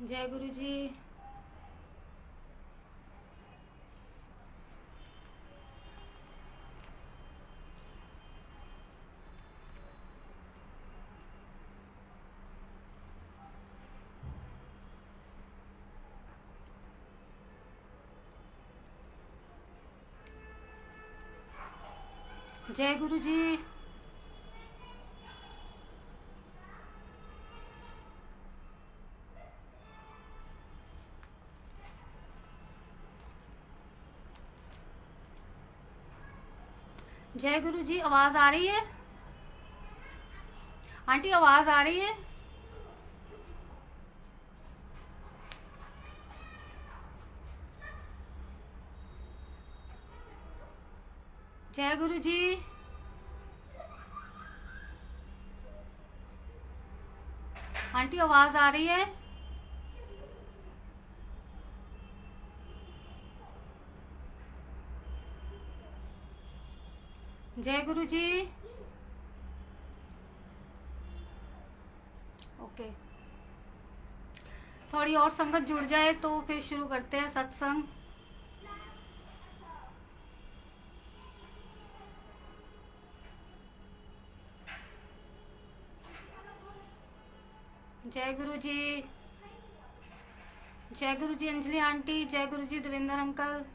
जय गुरु जी। जय गुरु जी। जय गुरु जी। आवाज़ आ रही है? आंटी आवाज़ आ रही है? जय गुरु जी। आंटी आवाज़ आ रही है? जय गुरु जी। ओके, थोड़ी और संगत जुड़ जाए तो फिर शुरू करते हैं सत्संग। जय गुरु जी। जय गुरु जी अंजलि आंटी। जय गुरु जी देवेंद्र अंकल।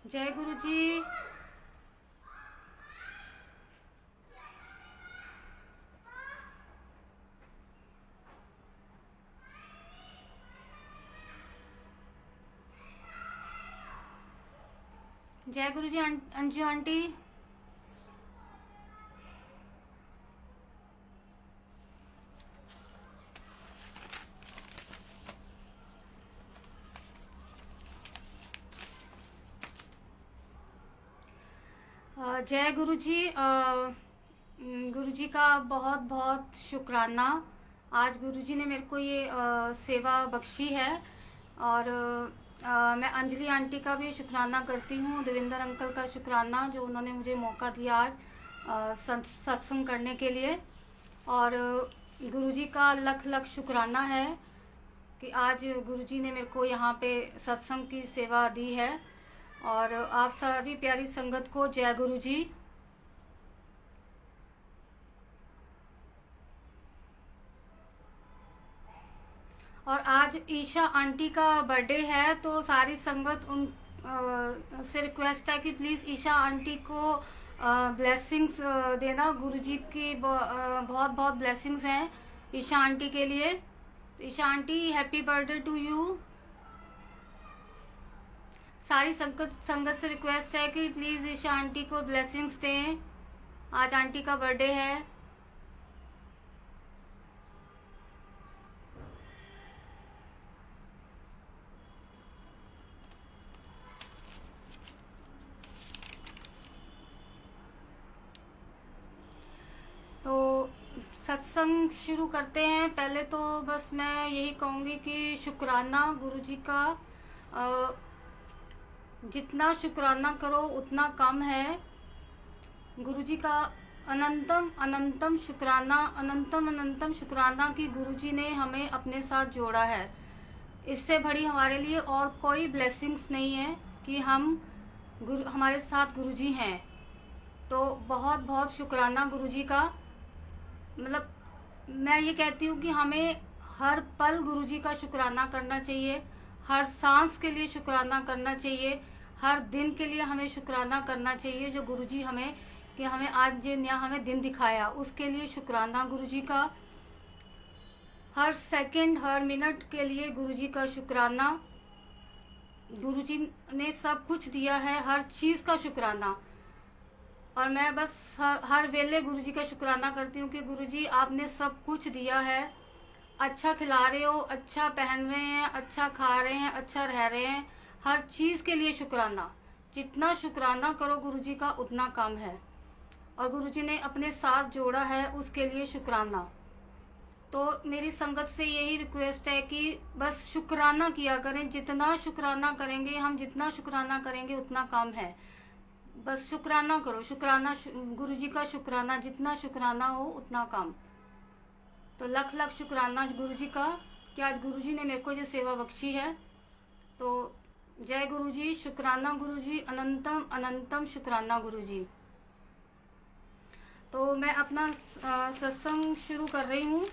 जय गुरु जी। जय गुरु जी अंजू आंटी। जय गुरु जी। गुरु जी का बहुत बहुत शुक्राना। आज गुरु जी ने मेरे को ये सेवा बख्शी है। और मैं अंजलि आंटी का भी शुक्राना करती हूँ, देवेंद्र अंकल का शुक्राना जो उन्होंने मुझे मौका दिया आज सत्संग करने के लिए। और गुरु जी का लख लख शुक्राना है कि आज गुरु जी ने मेरे को यहाँ पे सत्संग की सेवा दी है। और आप सारी प्यारी संगत को जय गुरु जी। और आज ईशा आंटी का बर्थडे है तो सारी संगत उन से रिक्वेस्ट है कि प्लीज़ ईशा आंटी को ब्लेसिंग्स देना। गुरु जी की बहुत बहुत ब्लेसिंग्स हैं ईशा आंटी के लिए। Isha aunty happy birthday to you. सारी संगत से रिक्वेस्ट है कि प्लीज़ ईशा आंटी को ब्लेसिंग्स दें। आज आंटी का बर्थडे है। तो सत्संग शुरू करते हैं। पहले तो बस मैं यही कहूँगी कि शुक्राना गुरु जी का जितना शुक्राना करो उतना कम है। गुरु जी का अनंतम अनंतम शुक्राना, अनंतम अनंतम शुक्राना कि गुरु जी ने हमें अपने साथ जोड़ा है। इससे बड़ी हमारे लिए और कोई ब्लेसिंग्स नहीं है कि हमारे साथ गुरु जी हैं। तो बहुत बहुत शुक्राना गुरु जी का। मतलब मैं ये कहती हूँ कि हमें हर पल गुरु जी का शुक्राना करना चाहिए, हर सांस के लिए शुक्राना करना चाहिए, हर दिन के लिए हमें शुक्राना करना चाहिए जो गुरु जी हमें कि हमें आज ये नया हमें दिन दिखाया, उसके लिए शुक्राना गुरु जी का। हर सेकंड हर मिनट के लिए गुरु जी का शुक्राना। गुरु जी ने सब कुछ दिया है, हर चीज़ का शुक्राना। और मैं बस हर वेले गुरु जी का शुक्राना करती हूँ कि गुरु जी आपने सब कुछ दिया है। अच्छा खिला रहे हो, अच्छा पहन रहे हैं, अच्छा खा रहे हैं, अच्छा रह रहे हैं, हर चीज़ के लिए शुक्राना। जितना शुक्राना करो गुरु जी का उतना कम है। और गुरु जी ने अपने साथ जोड़ा है उसके लिए शुक्राना। तो मेरी संगत से यही रिक्वेस्ट है कि बस शुक्राना किया करें। जितना शुक्राना करेंगे हम, जितना शुक्राना करेंगे उतना कम है। बस शुक्राना करो, शुक्राना, गुरु जी का शुक्राना, जितना शुक्राना हो उतना कम। तो लख लख शुक्राना गुरु जी का कि आज गुरु जी ने मेरे को ये सेवा बख्शी है। तो जय गुरु जी, शुक्राना गुरु जी, अनंतम अनंतम शुक्राना गुरु जी। तो मैं अपना सत्संग शुरू कर रही हूँ।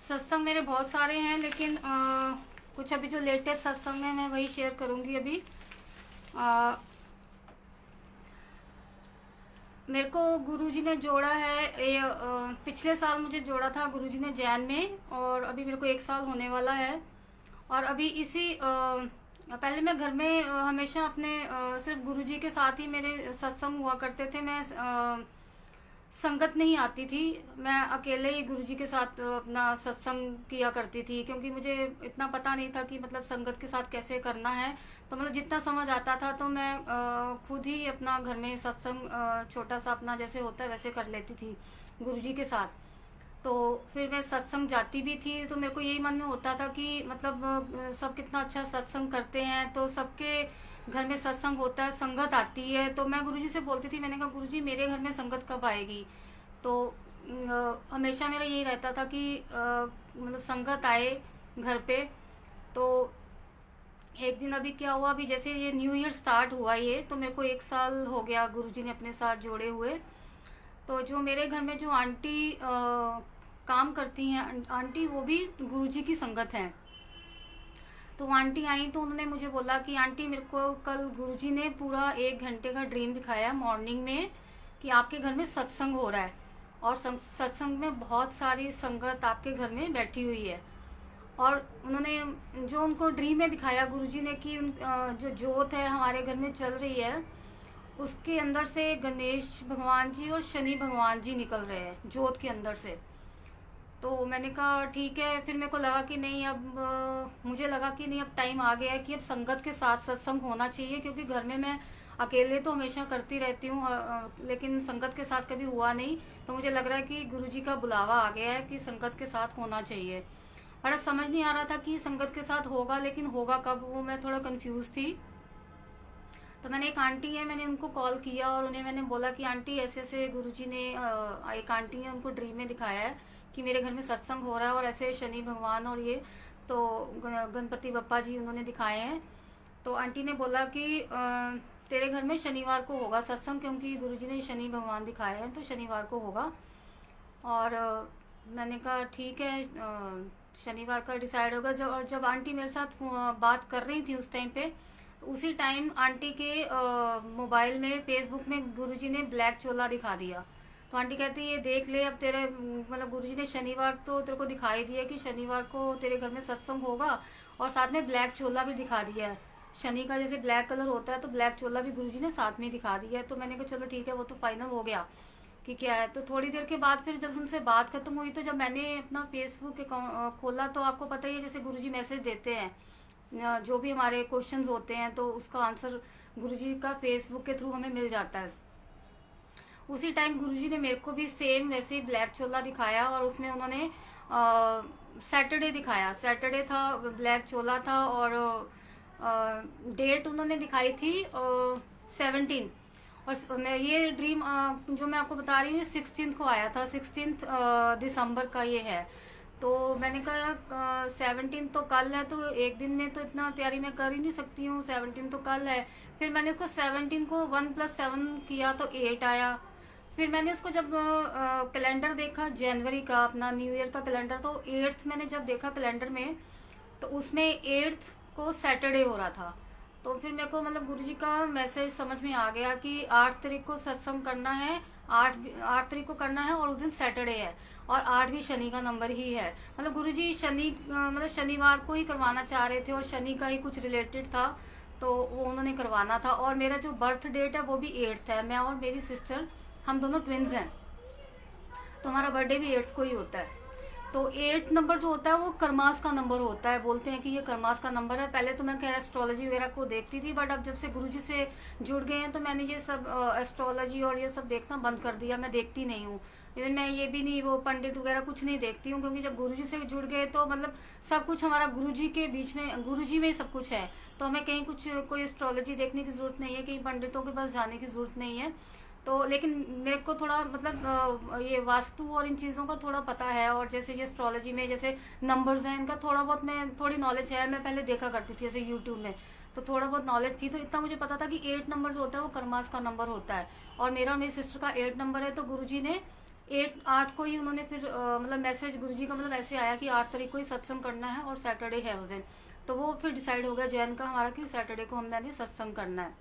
सत्संग मेरे बहुत सारे हैं, लेकिन कुछ अभी जो लेटेस्ट सत्संग है मैं वही शेयर करूँगी अभी। मेरे को गुरुजी ने जोड़ा है, पिछले साल मुझे जोड़ा था गुरुजी ने जैन में, और अभी मेरे को 1 साल होने वाला है। और अभी इसी पहले मैं घर में हमेशा अपने सिर्फ गुरुजी के साथ ही मेरे सत्संग हुआ करते थे। मैं संगत नहीं आती थी, मैं अकेले ही गुरुजी के साथ अपना सत्संग किया करती थी, क्योंकि मुझे इतना पता नहीं था कि मतलब संगत के साथ कैसे करना है। तो मतलब जितना समझ आता था तो मैं खुद ही अपना घर में सत्संग छोटा सा अपना जैसे होता है वैसे कर लेती थी गुरुजी के साथ। तो फिर मैं सत्संग जाती भी थी, तो मेरे को यही मन में होता था कि मतलब सब कितना अच्छा सत्संग करते हैं, तो सबके घर में सत्संग होता है, संगत आती है। तो मैं गुरुजी से बोलती थी, मैंने कहा गुरुजी मेरे घर में संगत कब आएगी। तो हमेशा मेरा यही रहता था कि मतलब संगत आए घर पे। तो एक दिन अभी क्या हुआ, अभी जैसे ये न्यू ईयर स्टार्ट हुआ ये, तो मेरे को 1 साल हो गया गुरुजी ने अपने साथ जोड़े हुए। तो जो मेरे घर में जो आंटी काम करती हैं आंटी, वो भी गुरुजी की संगत हैं। तो वो आंटी आई तो उन्होंने मुझे बोला कि आंटी मेरे को कल गुरुजी ने पूरा 1 घंटे का ड्रीम दिखाया मॉर्निंग में कि आपके घर में सत्संग हो रहा है, और सत्संग में बहुत सारी संगत आपके घर में बैठी हुई है। और उन्होंने जो उनको ड्रीम में दिखाया गुरुजी ने कि जो जोत है हमारे घर में चल रही है, उसके अंदर से गणेश भगवान जी और शनि भगवान जी निकल रहे हैं जोत के अंदर से। तो मैंने कहा ठीक है। फिर मेरे को लगा कि नहीं, अब मुझे लगा कि नहीं, अब टाइम आ गया है कि अब संगत के साथ सत्संग होना चाहिए, क्योंकि घर में मैं अकेले तो हमेशा करती रहती हूँ, लेकिन संगत के साथ कभी हुआ नहीं। तो मुझे लग रहा है कि गुरुजी का बुलावा आ गया है कि संगत के साथ होना चाहिए। बड़ा समझ नहीं आ रहा था कि संगत के साथ होगा, लेकिन होगा कब, वो मैं थोड़ा कंफ्यूज थी। तो मैंने एक आंटी है, मैंने उनको कॉल किया और उन्हें मैंने बोला कि आंटी ऐसे ऐसे गुरुजी ने, एक आंटी है, उनको ड्रीम में दिखाया है कि मेरे घर में सत्संग हो रहा है, और ऐसे शनि भगवान और ये तो गणपति बप्पा जी उन्होंने दिखाए हैं। तो आंटी ने बोला कि तेरे घर में शनिवार को होगा सत्संग, क्योंकि गुरुजी ने शनि भगवान दिखाए हैं, तो शनिवार को होगा। और मैंने कहा ठीक है, शनिवार का डिसाइड होगा। जब आंटी मेरे साथ बात कर रही थी उस टाइम पे, उसी टाइम आंटी के मोबाइल में फेसबुक में गुरुजी ने ब्लैक चोला दिखा दिया। तो आंटी कहती है ये देख ले, अब तेरे मतलब गुरुजी ने शनिवार तो तेरे को दिखाई दिया कि शनिवार को तेरे घर में सत्संग होगा, और साथ में ब्लैक चोला भी दिखा दिया है। शनि का जैसे ब्लैक कलर होता है, तो ब्लैक चोला भी गुरुजी ने साथ में दिखा दिया है। तो मैंने कहा चलो ठीक है, वो तो फाइनल हो गया कि क्या है। तो थोड़ी देर के बाद फिर जब उनसे बात खत्म हुई, तो जब मैंने अपना फेसबुक अकाउंट खोला, तो आपको पता ही है जैसे गुरुजी मैसेज देते हैं, जो भी हमारे क्वेश्चंस होते हैं तो उसका आंसर गुरुजी का फेसबुक के थ्रू हमें मिल जाता है। उसी टाइम गुरुजी ने मेरे को भी सेम वैसे ही ब्लैक चोला दिखाया, और उसमें उन्होंने सैटरडे दिखाया, सैटरडे था, ब्लैक चोला था, और डेट उन्होंने दिखाई थी 17। और ये ड्रीम जो मैं आपको बता रही हूँ 16 को आया था, 16 दिसंबर का ये है। तो मैंने कहा 17 तो कल है, तो एक दिन में तो इतना तैयारी मैं कर ही नहीं सकती हूँ, 17 तो कल है। फिर मैंने उसको 17 को 1 + 7 किया तो 8 आया। फिर मैंने उसको जब कैलेंडर देखा जनवरी का, अपना न्यू ईयर का कैलेंडर, तो 8th मैंने जब देखा कैलेंडर में, तो उसमें 8th को सैटरडे हो रहा था। तो फिर मेरे को मतलब गुरुजी का मैसेज समझ में आ गया कि 8 तारीख को सत्संग करना है, 8 तारीख को करना है, और उस दिन सैटरडे है, और 8 भी शनि का नंबर ही है। मतलब गुरुजी मतलब शनिवार को ही करवाना चाह रहे थे, और शनि का ही कुछ रिलेटेड था, तो वो उन्होंने करवाना था। और मेरा जो बर्थ डेट है वो भी 8th है। मैं और मेरी सिस्टर, हम दोनों ट्विन्स हैं, तो हमारा बर्थडे भी 8th को ही होता है। तो 8 नंबर जो होता है वो कर्मास का नंबर होता है, बोलते हैं कि ये कर्मास का नंबर है। पहले तो मैं खैर एस्ट्रोलॉजी वगैरह को देखती थी, बट अब जब से गुरुजी से जुड़ गए हैं तो मैंने ये सब एस्ट्रोलॉजी और ये सब देखना बंद कर दिया, मैं देखती नहीं हूँ। इवन मैं ये भी नहीं, वो पंडित वगैरह कुछ नहीं देखती हूँ, क्योंकि जब गुरुजी से जुड़ गए तो मतलब सब कुछ हमारा गुरुजी के बीच में, गुरुजी में ही सब कुछ है। तो हमें कहीं कुछ कोई एस्ट्रोलॉजी देखने की ज़रूरत नहीं है, कहीं पंडितों के पास जाने की ज़रूरत नहीं है। तो लेकिन मेरे को थोड़ा मतलब ये वास्तु और इन चीज़ों का थोड़ा पता है, और जैसे ये एस्ट्रोलॉजी में जैसे नंबर्स हैं इनका थोड़ा बहुत मैं थोड़ी नॉलेज है। मैं पहले देखा करती थी जैसे यूट्यूब में, तो थोड़ा बहुत नॉलेज थी। तो इतना मुझे पता था कि 8 नंबर जो होता है वो कर्मास का नंबर होता है, और मेरा और मेरी सिस्टर का 8 नंबर है। तो गुरुजी ने 8 को ही उन्होंने फिर मतलब मैसेज गुरुजी का मतलब ऐसे आया कि 8 तारीख को ही सत्संग करना है, और सैटरडे है उस दिन। तो वो फिर डिसाइड हो गया जैन का हमारा कि सैटरडे को हमने सत्संग करना है।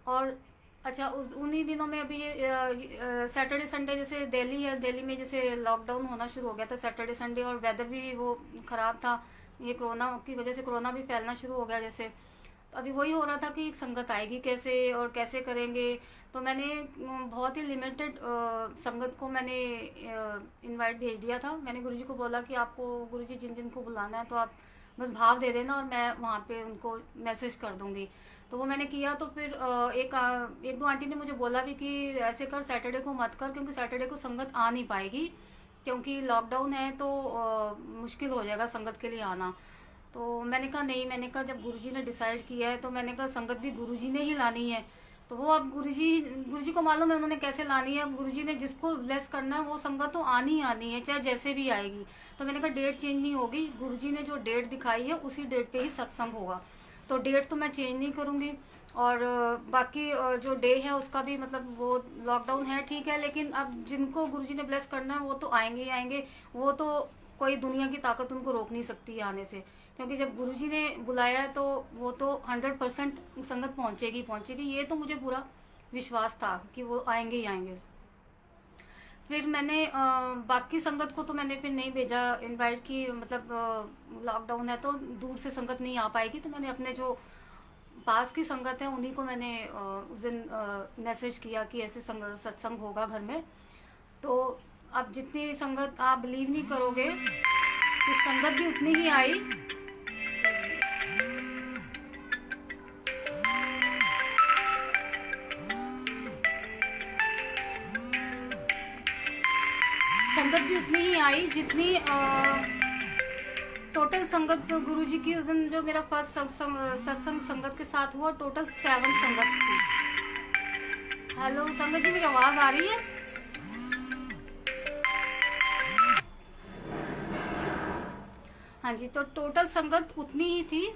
और अच्छा, उस उन्हीं दिनों में अभी ये सैटरडे संडे जैसे दिल्ली है, दिल्ली में जैसे लॉकडाउन होना शुरू हो गया था सैटरडे संडे, और वेदर भी वो ख़राब था, ये कोरोना की वजह से कोरोना भी फैलना शुरू हो गया जैसे। तो अभी वही हो रहा था कि संगत आएगी कैसे और कैसे करेंगे। तो मैंने बहुत ही लिमिटेड संगत को मैंने इनवाइट भेज दिया था। मैंने गुरुजी को बोला कि आपको गुरुजी जिन जिन को बुलाना है तो आप बस भाव दे देना, और मैं वहाँ पे उनको मैसेज कर दूँगी। तो वो मैंने किया। तो फिर एक दो आंटी ने मुझे बोला भी कि ऐसे कर, सैटरडे को मत कर, क्योंकि सैटरडे को संगत आ नहीं पाएगी, क्योंकि लॉकडाउन है तो मुश्किल हो जाएगा संगत के लिए आना। तो मैंने कहा नहीं, मैंने कहा जब गुरुजी ने डिसाइड किया है तो मैंने कहा संगत भी गुरुजी ने ही लानी है। तो वो अब गुरुजी को मालूम है उन्होंने कैसे लानी है। अब गुरुजी ने जिसको ब्लेस करना है वो संगत तो आनी ही आनी है, चाहे जैसे भी आएगी। तो मैंने कहा डेट चेंज नहीं होगी, गुरुजी ने जो डेट दिखाई है उसी डेट पे ही सत्संग होगा। तो डेट तो मैं चेंज नहीं करूँगी। और बाकी जो डे है उसका भी मतलब वो लॉकडाउन है ठीक है, लेकिन अब जिनको गुरुजी ने ब्लेस करना है वो तो आएंगे ही आएंगे। वो तो कोई दुनिया की ताकत उनको रोक नहीं सकती है आने से, क्योंकि जब गुरुजी ने बुलाया है तो वो तो 100% संगत पहुंचेगी पहुंचेगी, ये तो मुझे पूरा विश्वास था कि वो आएंगे ही आएंगे। फिर मैंने बाकी संगत को तो मैंने फिर नहीं भेजा इनवाइट की, मतलब लॉकडाउन है तो दूर से संगत नहीं आ पाएगी। तो मैंने अपने जो पास की संगत है उन्हीं को मैंने उस दिन मैसेज किया कि ऐसे सत्संग होगा घर में। तो अब जितनी संगत, आप बिलीव नहीं करोगे कि संगत भी उतनी ही आई। संगत भी उतनी ही आई जितनी टोटल संगत गुरुजी की उस दिन जो मेरा फर्स्ट सत्संग संगत के साथ हुआ, टोटल 7 संगत थी। हेलो संगत जी, मेरी आवाज आ रही है? हाँ जी, तो टोटल संगत उतनी ही थी,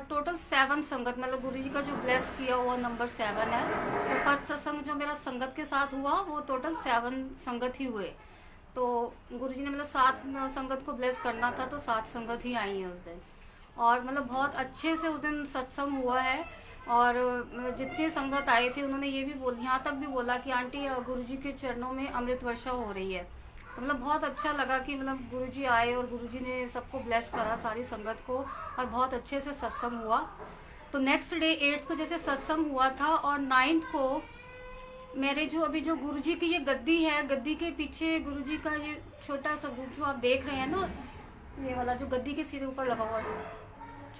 टोटल 7 संगत, मतलब गुरुजी का जो ब्लेस किया हुआ नंबर 7 है। तो फर्स्ट सत्संग जो मेरा संगत के साथ हुआ वो टोटल 7 संगत ही हुए। तो गुरुजी ने मतलब 7 संगत को ब्लेस करना था, तो 7 संगत ही आई हैं उस दिन। और मतलब बहुत अच्छे से उस दिन सत्संग हुआ है। और मतलब जितने संगत आए थे उन्होंने ये भी यहाँ तक भी बोला कि आंटी गुरुजी के चरणों में अमृत वर्षा हो रही है। तो मतलब बहुत अच्छा लगा कि मतलब गुरुजी आए और गुरुजी ने सबको ब्लेस करा, सारी संगत को, और बहुत अच्छे से सत्संग हुआ। तो नेक्स्ट डे 8th को जैसे सत्संग हुआ था, और 9th को मेरे जो अभी जो गुरुजी की ये गद्दी है, गद्दी के पीछे गुरुजी का ये छोटा सा रूप जो आप देख रहे हैं ना, ये वाला जो गद्दी के सीधे ऊपर लगा हुआ है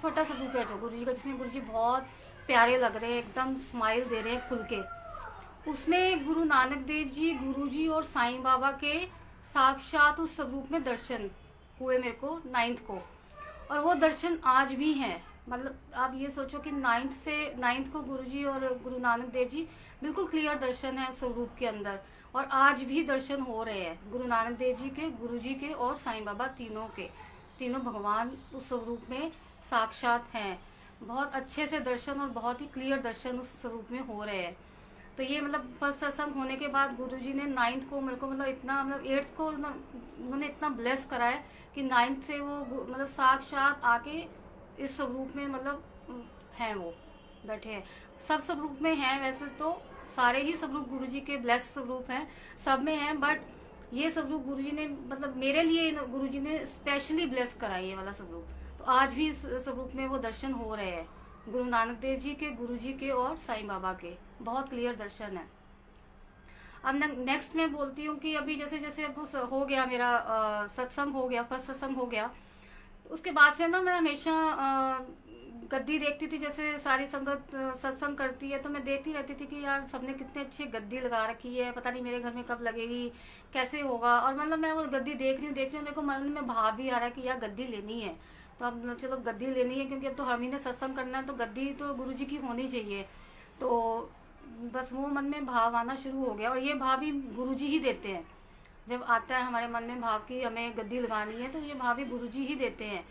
छोटा सा रूप है जो गुरुजी का, जिसमें गुरुजी बहुत प्यारे लग रहे हैं, एकदम स्माइल दे रहे हैं खुल के। उसमें गुरु नानक देव जी, गुरुजी और साईं बाबा के साक्षात उस स्वरूप में दर्शन हुए मेरे को 9th को। और वो दर्शन आज भी हैं। मतलब आप ये सोचो कि 9th को गुरुजी और गुरु नानक देव जी बिल्कुल क्लियर दर्शन है उस स्वरूप के अंदर, और आज भी दर्शन हो रहे हैं गुरु नानक देव जी के, गुरुजी के और साईं बाबा, तीनों के तीनों भगवान उस स्वरूप में साक्षात हैं। बहुत अच्छे से दर्शन और बहुत ही क्लियर दर्शन उस स्वरूप में हो रहे हैं। तो ये मतलब फर्स्ट सत्संग होने के बाद गुरुजी ने 9th को मेरे को मतलब इतना, मतलब 8th को उन्होंने इतना ब्लेस करा है कि 9th से वो मतलब साक्षात आके इस स्वरूप में मतलब हैं, वो बैठे हैं। सब स्वरूप में हैं, वैसे तो सारे ही स्वरूप गुरुजी के ब्लेस स्वरूप हैं, सब में हैं, बट ये स्वरूप गुरुजी ने मतलब मेरे लिए गुरुजी ने स्पेशली ब्लेस करा ये वाला स्वरूप। तो आज भी इस स्वरूप में वो दर्शन हो रहे हैं, गुरु नानक देव जी के, गुरुजी के और साईं बाबा के, बहुत क्लियर दर्शन है। अब नेक्स्ट मैं बोलती हूँ कि अभी जैसे जैसे अब हो गया मेरा सत्संग हो गया, फर्स्ट सत्संग हो गया, तो उसके बाद से ना मैं हमेशा गद्दी देखती थी, जैसे सारी संगत सत्संग करती है, तो मैं देखती रहती थी कि यार सबने कितने अच्छे गद्दी लगा रखी है, पता नहीं मेरे घर में कब लगेगी, कैसे होगा। और मतलब मैं वो गद्दी देख रही हूँ, मेरे को मन में भाव भी आ रहा है कि यार गद्दी लेनी है। तो अब चलो गद्दी लेनी है, क्योंकि अब तो हम ही ने सत्संग करना है, तो गद्दी तो गुरुजी की होनी चाहिए। तो बस वो मन में भाव आना शुरू हो गया, और ये भाव भी गुरुजी ही देते हैं। जब आता है हमारे मन में भाव कि हमें गद्दी लगानी है, तो ये भाव भी गुरुजी ही देते हैं।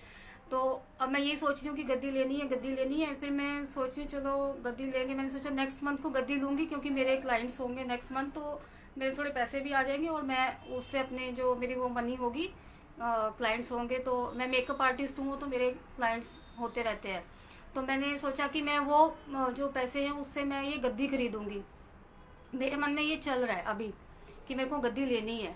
तो अब मैं यही सोच रही हूँ कि गद्दी लेनी है, गद्दी लेनी है। फिर मैं सोच रही हूँ चलो गद्दी लेंगे। मैंने सोचा नेक्स्ट मंथ को गद्दी लूँगी, क्योंकि मेरे क्लाइंट्स होंगे नेक्स्ट मंथ, तो मेरे थोड़े पैसे भी आ जाएंगे, और मैं उससे अपने जो मेरी वो मनी होगी, क्लाइंट्स होंगे। तो मैं मेकअप आर्टिस्ट हूँ, तो मेरे क्लाइंट्स होते रहते हैं। तो मैंने सोचा कि मैं वो जो पैसे हैं उससे मैं ये गद्दी खरीदूँगी। मेरे मन में ये चल रहा है अभी कि मेरे को गद्दी लेनी है।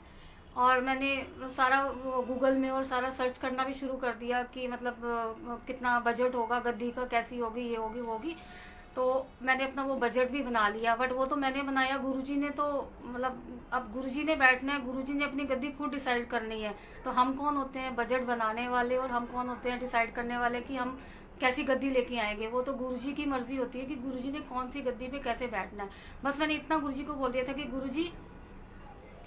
और मैंने सारा वो गूगल में और सारा सर्च करना भी शुरू कर दिया कि मतलब कितना बजट होगा गद्दी का, कैसी होगी, ये होगी वो होगी। तो मैंने अपना वो बजट भी बना लिया, बट वो तो मैंने बनाया, गुरुजी ने तो मतलब अब गुरुजी ने बैठना है, गुरुजी ने अपनी गद्दी खुद डिसाइड करनी है। तो हम कौन होते हैं बजट बनाने वाले, और हम कौन होते हैं डिसाइड करने वाले कि हम कैसी गद्दी लेके आएंगे। वो तो गुरुजी की मर्जी होती है कि गुरुजी ने कौन सी गद्दी पे कैसे बैठना है। बस मैंने इतना गुरुजी को बोल दिया था कि गुरुजी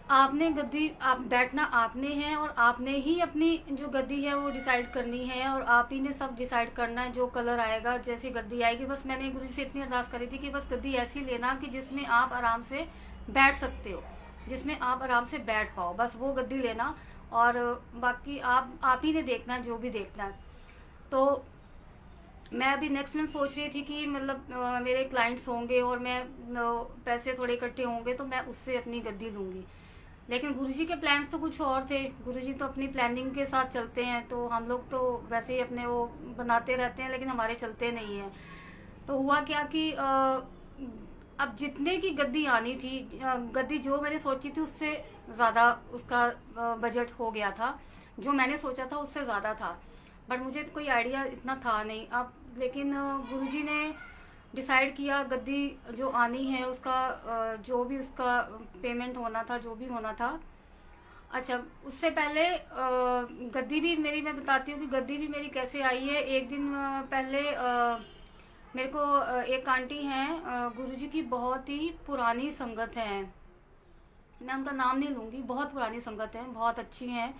आपने गद्दी, आप बैठना आपने हैं, और आपने ही अपनी जो गद्दी है वो डिसाइड करनी है, और आप ही ने सब डिसाइड करना है, जो कलर आएगा, जैसी गद्दी आएगी। बस मैंने गुरुजी से इतनी अरदास करी थी कि बस गद्दी ऐसी लेना कि जिसमें आप आराम से बैठ सकते हो, जिसमें आप आराम से बैठ पाओ, बस वो गद्दी लेना। और बाकी आप ही ने देखना है, जो भी देखना है। तो मैं अभी नेक्स्ट मंथ सोच रही थी कि मतलब मेरे क्लाइंट्स होंगे और मैं पैसे थोड़े इकट्ठे होंगे, तो मैं उससे अपनी गद्दी लूँगी। लेकिन गुरुजी के प्लान्स तो कुछ और थे। गुरुजी तो अपनी प्लानिंग के साथ चलते हैं, तो हम लोग तो वैसे ही अपने वो बनाते रहते हैं, लेकिन हमारे चलते नहीं हैं। तो हुआ क्या कि अब जितने की गद्दी आनी थी, गद्दी जो मैंने सोची थी उससे ज़्यादा उसका बजट हो गया था। जो मैंने सोचा था उससे ज़्यादा था, बट मुझे कोई आइडिया इतना था नहीं। अब लेकिन गुरुजी ने डिसाइड किया गद्दी जो आनी है उसका जो भी उसका पेमेंट होना था, जो भी होना था। अच्छा, उससे पहले गद्दी भी मेरी, मैं बताती हूँ कि गद्दी भी मेरी कैसे आई है। एक दिन पहले मेरे को एक आंटी हैं, गुरुजी की बहुत ही पुरानी संगत है, मैं उनका नाम नहीं लूँगी, बहुत पुरानी संगत है, बहुत अच्छी हैं।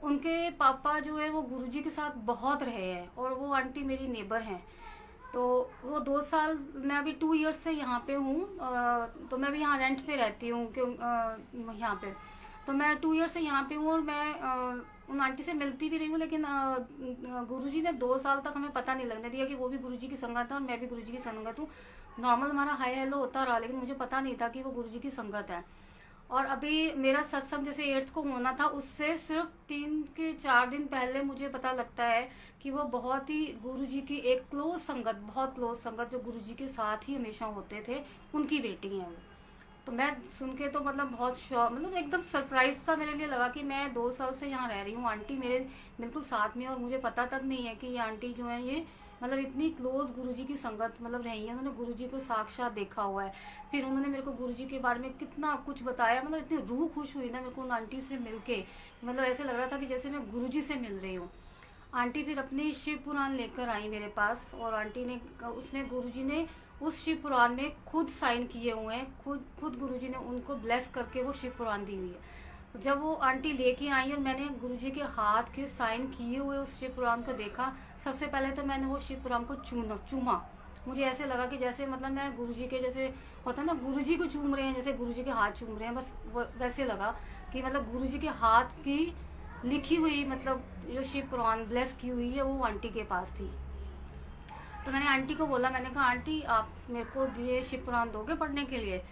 उनके पापा जो है वो गुरुजी के साथ बहुत रहे हैं, और वो आंटी मेरी नेबर हैं। तो वो 2 साल, मैं अभी 2 ईयर्स से यहाँ पे हूँ, तो मैं भी यहाँ रेंट पे रहती हूँ क्यों यहाँ पे। तो मैं 2 ईयर से यहाँ पे हूँ, और मैं उन आंटी से मिलती भी रही हूँ। लेकिन गुरुजी ने 2 साल तक हमें पता नहीं लगने दिया कि वो भी गुरुजी की संगत है और मैं भी गुरुजी की संगत हूँ। नॉर्मल हमारा हाय हेलो होता रहा, लेकिन मुझे पता नहीं था कि वो गुरुजी की संगत है। और अभी मेरा सत्संग जैसे 8th को होना था, उससे सिर्फ 3 के 4 दिन पहले मुझे पता लगता है कि वो बहुत ही गुरुजी की एक क्लोज संगत, बहुत क्लोज संगत, जो गुरुजी के साथ ही हमेशा होते थे, उनकी बेटी हैं वो। तो मैं सुन के तो मतलब बहुत मतलब एकदम सरप्राइज सा मेरे लिए लगा कि मैं 2 साल से यहाँ रह रही हूँ, आंटी मेरे बिल्कुल साथ में, और मुझे पता तक नहीं है कि ये आंटी जो है ये मतलब इतनी क्लोज गुरुजी की संगत मतलब रही है। उन्होंने गुरुजी को साक्षात देखा हुआ है। फिर उन्होंने मेरे को गुरुजी के बारे में कितना कुछ बताया, मतलब इतनी रूह खुश हुई ना मेरे को उन आंटी से मिलके, मतलब ऐसे लग रहा था कि जैसे मैं गुरुजी से मिल रही हूँ। आंटी फिर अपनी शिव पुराण लेकर आई मेरे पास, और आंटी ने उसमें गुरुजी ने उस शिव पुराण में खुद साइन किए हुए हैं, खुद गुरुजी ने उनको ब्लेस करके वो शिव पुराण दी हुई है। जब वो आंटी लेके आई और मैंने गुरुजी के हाथ के साइन किए हुए उस शिव पुराण को देखा, सबसे पहले तो मैंने वो शिव पुराण को चूमा। मुझे ऐसे लगा कि जैसे मतलब मैं गुरुजी के, जैसे होता है ना गुरुजी को चूम रहे हैं, जैसे गुरुजी के हाथ चूम रहे हैं, बस वैसे लगा कि मतलब गुरुजी के हाथ की लिखी हुई मतलब जो शिव पुराण ब्लेस की हुई है वो आंटी के पास थी। तो मैंने आंटी को बोला, मैंने कहा आंटी आप मेरे को ये शिव पुराण दोगे पढ़ने के लिए?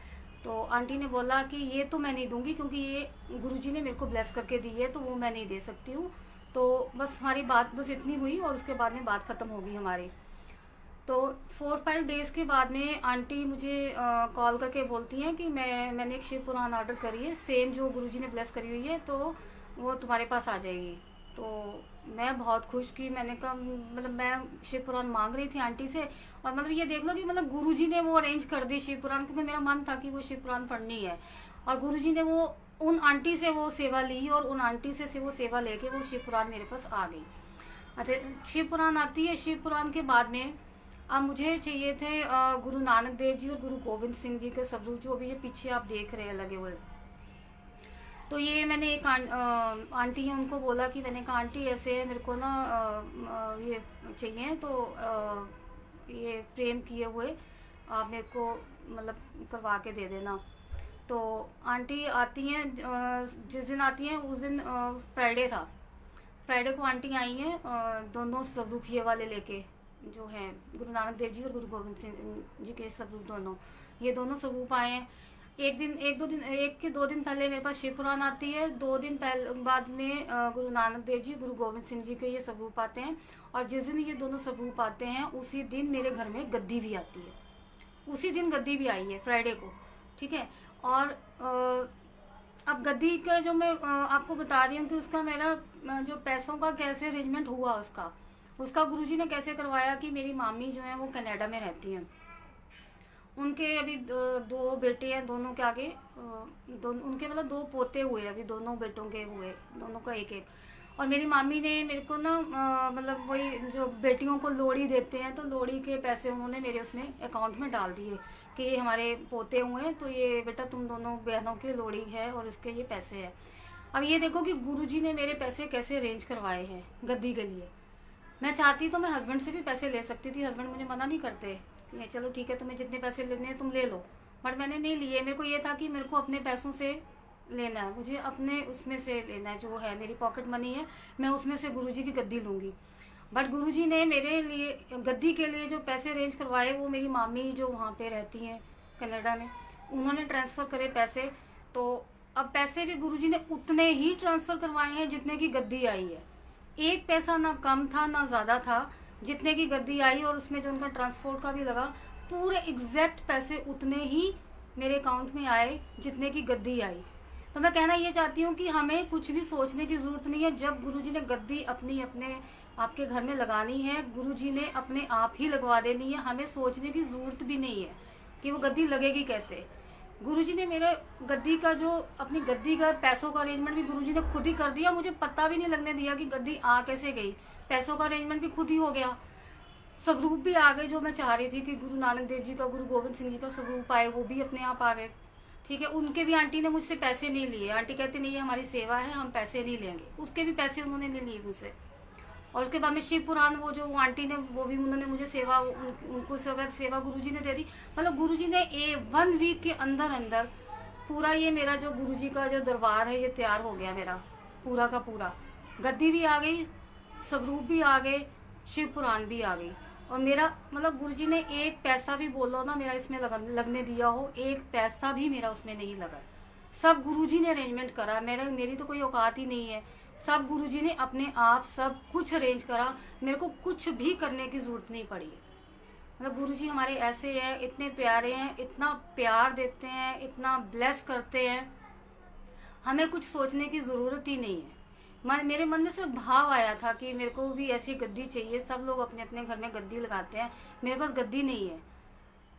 तो आंटी ने बोला कि ये तो मैं नहीं दूंगी, क्योंकि ये गुरुजी ने मेरे को ब्लेस करके दी है, तो वो मैं नहीं दे सकती हूँ। तो बस हमारी बात बस इतनी हुई, और उसके बाद में बात ख़त्म हो गई हमारी। तो 4-5 डेज़ के बाद में आंटी मुझे कॉल करके बोलती हैं कि मैंने एक शिव पुराण ऑर्डर करी है, सेम जो गुरुजी ने ब्लेस करी हुई है, तो वो तुम्हारे पास आ जाएगी। तो मैं बहुत खुश की, मैंने कहा मतलब मैं शिव पुराण मांग रही थी आंटी से, और मतलब ये देख लो कि मतलब गुरुजी ने वो अरेंज कर दी शिव पुराण, क्योंकि मेरा मन था कि वो शिव पुराण पढ़नी है, और गुरुजी ने वो उन आंटी से वो सेवा ली, और उन आंटी से वो सेवा लेके वो शिव पुराण मेरे पास आ गई। अच्छा, शिव पुराण आती है। शिव पुराण के बाद में अब मुझे चाहिए थे गुरु नानक देव जी और गुरु गोविंद सिंह जी के स्वरूप, जो अभी ये पीछे आप देख रहे हैं लगे हुए। तो ये मैंने एक आंटी है, उनको बोला कि मैंने कहा आंटी ऐसे है, मेरे को ना ये चाहिए, तो ये फ्रेम किए हुए आप मेरे को मतलब करवा के दे देना। तो आंटी आती हैं, जिस दिन आती हैं उस दिन फ्राइडे था। फ्राइडे को आंटी आई हैं दोनों स्वरूप ये वाले लेके, जो हैं गुरु नानक देव जी और गुरु गोविंद सिंह जी के स्वरूप, दोनों ये दोनों स्वरूप आए हैं। एक के दो दिन पहले मेरे पास शिव पुराण आती है, 2 दिन पहले बाद में गुरु नानक देव जी गुरु गोविंद सिंह जी के ये स्वरूप आते हैं। और जिस दिन ये दोनों स्वरूप आते हैं उसी दिन मेरे घर में गद्दी भी आती है, उसी दिन गद्दी भी आई है फ्राइडे को, ठीक है। और अब गद्दी का जो मैं आपको बता रही हूँ कि उसका मेरा जो पैसों का कैसे अरेंजमेंट हुआ, उसका गुरुजी ने कैसे करवाया कि मेरी मामी जो है वो कनाडा में रहती हैं, उनके अभी 2 बेटे हैं, दोनों के आगे उनके मतलब 2 पोते हुए, अभी दोनों बेटों के हुए, दोनों का एक एक। और मेरी मामी ने मेरे को ना मतलब वही जो बेटियों को लोड़ी देते हैं, तो लोड़ी के पैसे उन्होंने मेरे उसमें अकाउंट में डाल दिए कि ये हमारे पोते हुए हैं, तो ये बेटा तुम दोनों बहनों की लोड़ी है और इसके ये पैसे हैं। अब ये देखो कि गुरुजी ने मेरे पैसे कैसे अरेंज करवाए हैं गद्दी के लिए। मैं चाहती तो मैं हस्बैंड से भी पैसे ले सकती थी, हस्बैंड मुझे मना नहीं करते कि चलो ठीक है तुम्हें जितने पैसे लेने हैं तुम ले लो, बट मैंने नहीं लिए। मेरे को ये था कि मेरे को अपने पैसों से लेना है, मुझे अपने उसमें से लेना है, जो है मेरी पॉकेट मनी है, मैं उसमें से गुरुजी की गद्दी लूँगी। बट गुरुजी ने मेरे लिए गद्दी के लिए जो पैसे अरेंज करवाए, वो मेरी मामी जो वहाँ पे रहती हैं कनाडा में, उन्होंने ट्रांसफ़र करे पैसे। तो अब पैसे भी गुरुजी ने उतने ही ट्रांसफ़र करवाए हैं जितने की गद्दी आई है, एक पैसा ना कम था ना ज़्यादा था, जितने की गद्दी आई और उसमें जो उनका ट्रांसपोर्ट का भी लगा, पूरे एग्जैक्ट पैसे उतने ही मेरे अकाउंट में आए जितने की गद्दी आई। तो मैं कहना ये चाहती हूँ कि हमें कुछ भी सोचने की ज़रूरत नहीं है। जब गुरुजी ने गद्दी अपने आपके घर में लगानी है, गुरुजी ने अपने आप ही लगवा देनी है, हमें सोचने की ज़रूरत भी नहीं है कि वो गद्दी लगेगी कैसे। गुरुजी ने मेरे गद्दी का जो अपनी गद्दी का पैसों का अरेंजमेंट भी गुरुजी ने खुद ही कर दिया, मुझे पता भी नहीं लगने दिया कि गद्दी आ कैसे गई, पैसों का अरेंजमेंट भी खुद ही हो गया। स्वरूप भी आ गए जो मैं चाह रही थी कि गुरु नानक देव जी का, गुरु गोविंद सिंह जी का स्वरूप आए, वो भी अपने आप आ गए, ठीक है। उनके भी आंटी ने मुझसे पैसे नहीं लिए, आंटी कहती नहीं हमारी सेवा है हम पैसे नहीं लेंगे, उसके भी पैसे उन्होंने नहीं लिए मुझसे। और उसके बाद में शिव पुराण, वो जो आंटी ने, वो भी उन्होंने मुझे सेवा, उनको सेवा गुरुजी ने दे दी। मतलब गुरुजी ने 1 वीक के अंदर अंदर पूरा ये मेरा जो गुरुजी का जो दरबार है ये तैयार हो गया मेरा पूरा का पूरा। गद्दी भी आ गई, स्वरूप भी आ गए, शिव पुराण भी आ गई। और मेरा मतलब गुरुजी ने एक पैसा भी बोलो ना मेरा इसमें लगने दिया हो, एक पैसा भी मेरा उसमें नहीं लगा। सब गुरुजी ने अरेंजमेंट करा, मेरी तो कोई औकात ही नहीं है। सब गुरुजी ने अपने आप सब कुछ अरेंज करा, मेरे को कुछ भी करने की जरूरत नहीं पड़ी। मतलब गुरुजी हमारे ऐसे हैं, इतने प्यारे हैं, इतना प्यार देते हैं, इतना ब्लेस करते हैं, हमें कुछ सोचने की ज़रूरत ही नहीं है। मेरे मन में सिर्फ भाव आया था कि मेरे को भी ऐसी गद्दी चाहिए। सब लोग अपने अपने घर में गद्दी लगाते हैं, मेरे पास गद्दी नहीं है,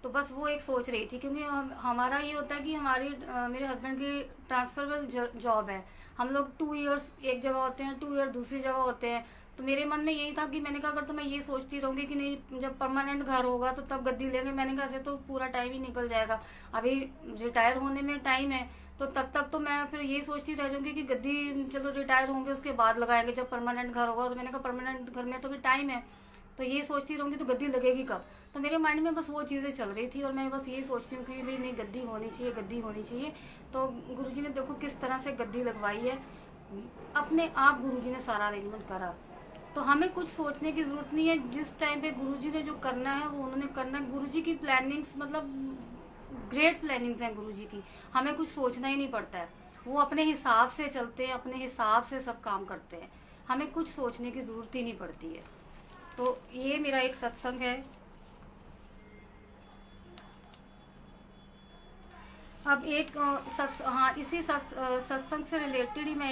तो बस वो एक सोच रही थी। क्योंकि हमारा ये होता है कि मेरे हस्बैंड की ट्रांसफरेबल जॉब है, हम लोग 2 ईयर्स एक जगह होते हैं, 2 ईयर दूसरी जगह होते हैं। तो मेरे मन में यही था कि मैंने कहा अगर तो मैं ये सोचती रहूँगी कि नहीं जब परमानेंट घर होगा तो तब गद्दी लेंगे, मैंने कहा ऐसे तो पूरा टाइम ही निकल जाएगा, अभी रिटायर होने में टाइम है, तो तब तक तो मैं फिर यही सोचती रह जाऊँगी कि गद्दी चलो रिटायर होंगे उसके बाद लगाएंगे जब परमानेंट घर होगा। तो मैंने कहा परमानेंट घर में तो भी टाइम है, तो ये सोचती रहूँगी तो गद्दी लगेगी कब। तो मेरे माइंड में बस वो चीज़ें चल रही थी और मैं बस यही सोचती हूँ कि भाई नहीं गद्दी होनी चाहिए, गद्दी होनी चाहिए। तो गुरुजी ने देखो किस तरह से गद्दी लगवाई है, अपने आप गुरुजी ने सारा अरेंजमेंट करा। तो हमें कुछ सोचने की ज़रूरत नहीं है, जिस टाइम पे गुरुजी ने जो करना है वो उन्होंने करना है। गुरुजी की प्लानिंग्स मतलब ग्रेट प्लानिंग्स हैं गुरुजी की, हमें कुछ सोचना ही नहीं पड़ता है, वो अपने हिसाब से चलते हैं, अपने हिसाब से सब काम करते हैं, हमें कुछ सोचने की ज़रूरत ही नहीं पड़ती है। तो ये मेरा एक सत्संग है। अब एक हाँ इसी सत्संग से रिलेटेड ही मैं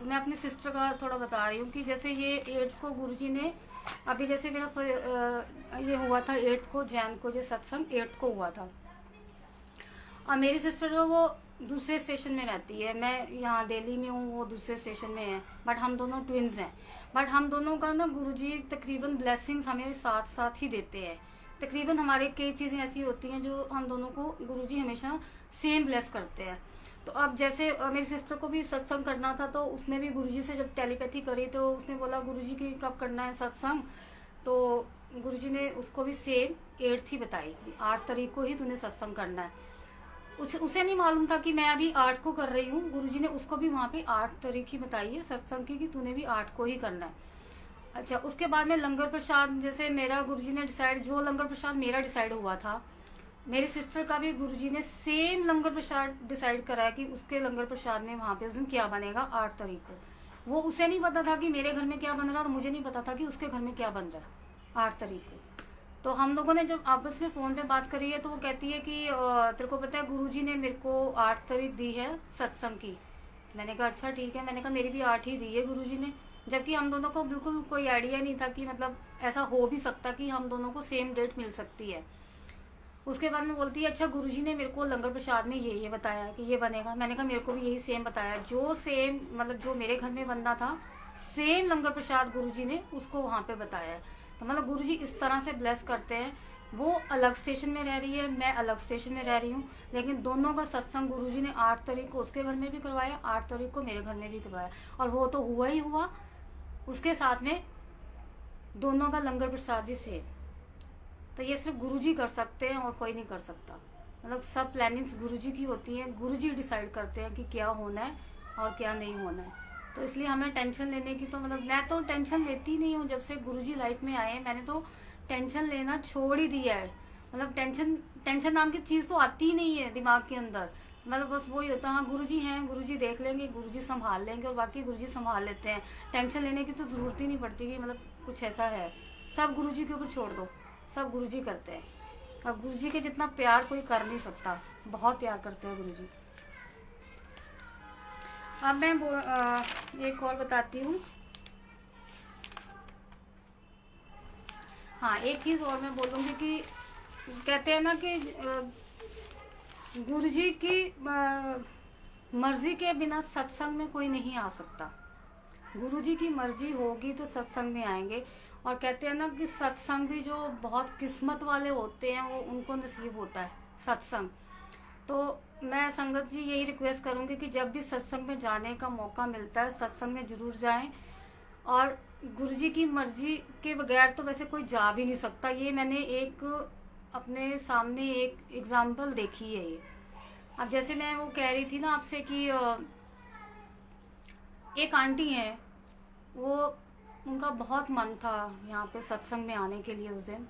मैं अपनी सिस्टर का थोड़ा बता रही हूँ कि जैसे ये 8th को गुरुजी ने, अभी जैसे मेरा ये हुआ था 8th को जैन को, ये सत्संग 8th को हुआ था। और मेरी सिस्टर जो वो दूसरे स्टेशन में रहती है, मैं यहाँ दिल्ली में हूँ, वो दूसरे स्टेशन में है, बट हम दोनों ट्विन्स हैं। बट हम दोनों का ना गुरुजी तकरीबन ब्लेसिंग्स हमें साथ साथ ही देते हैं। तकरीबन हमारे कई चीज़ें ऐसी होती हैं जो हम दोनों को गुरुजी हमेशा सेम ब्लेस करते हैं। तो अब जैसे मेरी सिस्टर को भी सत्संग करना था, तो उसने भी गुरुजी से जब टेलीपैथी करी तो उसने बोला गुरुजी की कब करना है सत्संग, तो गुरुजी ने उसको भी सेम 8 ही बताई, 8 तारीख को ही तूने सत्संग करना है। उसे नहीं मालूम था कि मैं अभी 8 को कर रही हूँ। गुरुजी ने उसको भी वहाँ पे 8 तारीख ही बताई है सत्संग की कि तूने भी 8 को ही करना है। अच्छा, उसके बाद में लंगर प्रसाद, जैसे मेरा गुरुजी ने डिसाइड, जो लंगर प्रसाद मेरा डिसाइड हुआ था, मेरी सिस्टर का भी गुरुजी ने सेम लंगर प्रसाद डिसाइड करा कि उसके लंगर प्रसाद में वहाँ पे उस दिन क्या बनेगा 8 तारीख को। वो उसे नहीं पता था कि मेरे घर में क्या बन रहा है, और मुझे नहीं पता था कि उसके घर में क्या बन रहा है 8 तारीख को। तो हम लोगों ने जब आपस में फ़ोन पे बात करी है, तो वो कहती है कि तेरे को पता है गुरुजी ने मेरे को 8 तारीख दी है सत्संग की। मैंने कहा अच्छा ठीक है। मैंने कहा मेरी भी 8 ही दी है गुरुजी ने, जबकि हम दोनों को बिल्कुल कोई आइडिया नहीं था कि मतलब ऐसा हो भी सकता कि हम दोनों को सेम डेट मिल सकती है। उसके बाद में बोलती है अच्छा गुरुजी ने मेरे को लंगर प्रसाद में ये बताया कि ये बनेगा। मैंने कहा मेरे को भी यही सेम बताया, जो सेम मतलब जो मेरे घर में बनना था सेम लंगर प्रसाद गुरुजी ने उसको वहाँ पे बताया है। तो मतलब गुरुजी इस तरह से ब्लेस करते हैं। वो अलग स्टेशन में रह रही है, मैं अलग स्टेशन में रह रही हूँ, लेकिन दोनों का सत्संग गुरुजी ने 8 तारीख को उसके घर में भी करवाया, 8 तारीख को मेरे घर में भी करवाया, और वो तो हुआ ही हुआ। उसके साथ में दोनों का लंगर प्रसाद ही सेम। तो ये सिर्फ गुरुजी कर सकते हैं और कोई नहीं कर सकता। मतलब सब प्लानिंग्स गुरुजी की होती हैं, गुरुजी डिसाइड करते हैं कि क्या होना है और क्या नहीं होना है। तो इसलिए हमें टेंशन लेने की तो मतलब मैं तो टेंशन लेती नहीं हूँ। जब से गुरुजी लाइफ में आए मैंने तो टेंशन लेना छोड़ ही दिया है। मतलब टेंशन नाम की चीज़ तो आती ही नहीं है दिमाग के अंदर। मतलब बस वही होता है, हाँ गुरुजी हैं, गुरुजी देख लेंगे, गुरुजी संभाल लेंगे, और बाकी गुरुजी संभाल लेते हैं। टेंशन लेने की तो ज़रूरत ही नहीं पड़ती कि मतलब कुछ ऐसा है। सब गुरुजी के ऊपर छोड़ दो, सब गुरुजी करते हैं। अब गुरुजी के जितना प्यार कोई कर नहीं सकता, बहुत प्यार करते हैं गुरुजी। अब मैं एक और बताती हूँ। हाँ, एक चीज़ और मैं बोलूँगी कि कहते हैं ना कि गुरुजी की मर्जी के बिना सत्संग में कोई नहीं आ सकता। गुरुजी की मर्जी होगी तो सत्संग में आएंगे। और कहते हैं ना कि सत्संग भी जो बहुत किस्मत वाले होते हैं वो उनको नसीब होता है सत्संग। तो मैं संगत जी यही रिक्वेस्ट करूँगी कि जब भी सत्संग में जाने का मौका मिलता है सत्संग में ज़रूर जाएं। और गुरुजी की मर्जी के बगैर तो वैसे कोई जा भी नहीं सकता। ये मैंने एक अपने सामने एक एग्जाम्पल देखी है। ये अब जैसे मैं वो कह रही थी ना आपसे कि एक आंटी हैं, वो उनका बहुत मन था यहाँ पे सत्संग में आने के लिए उस दिन,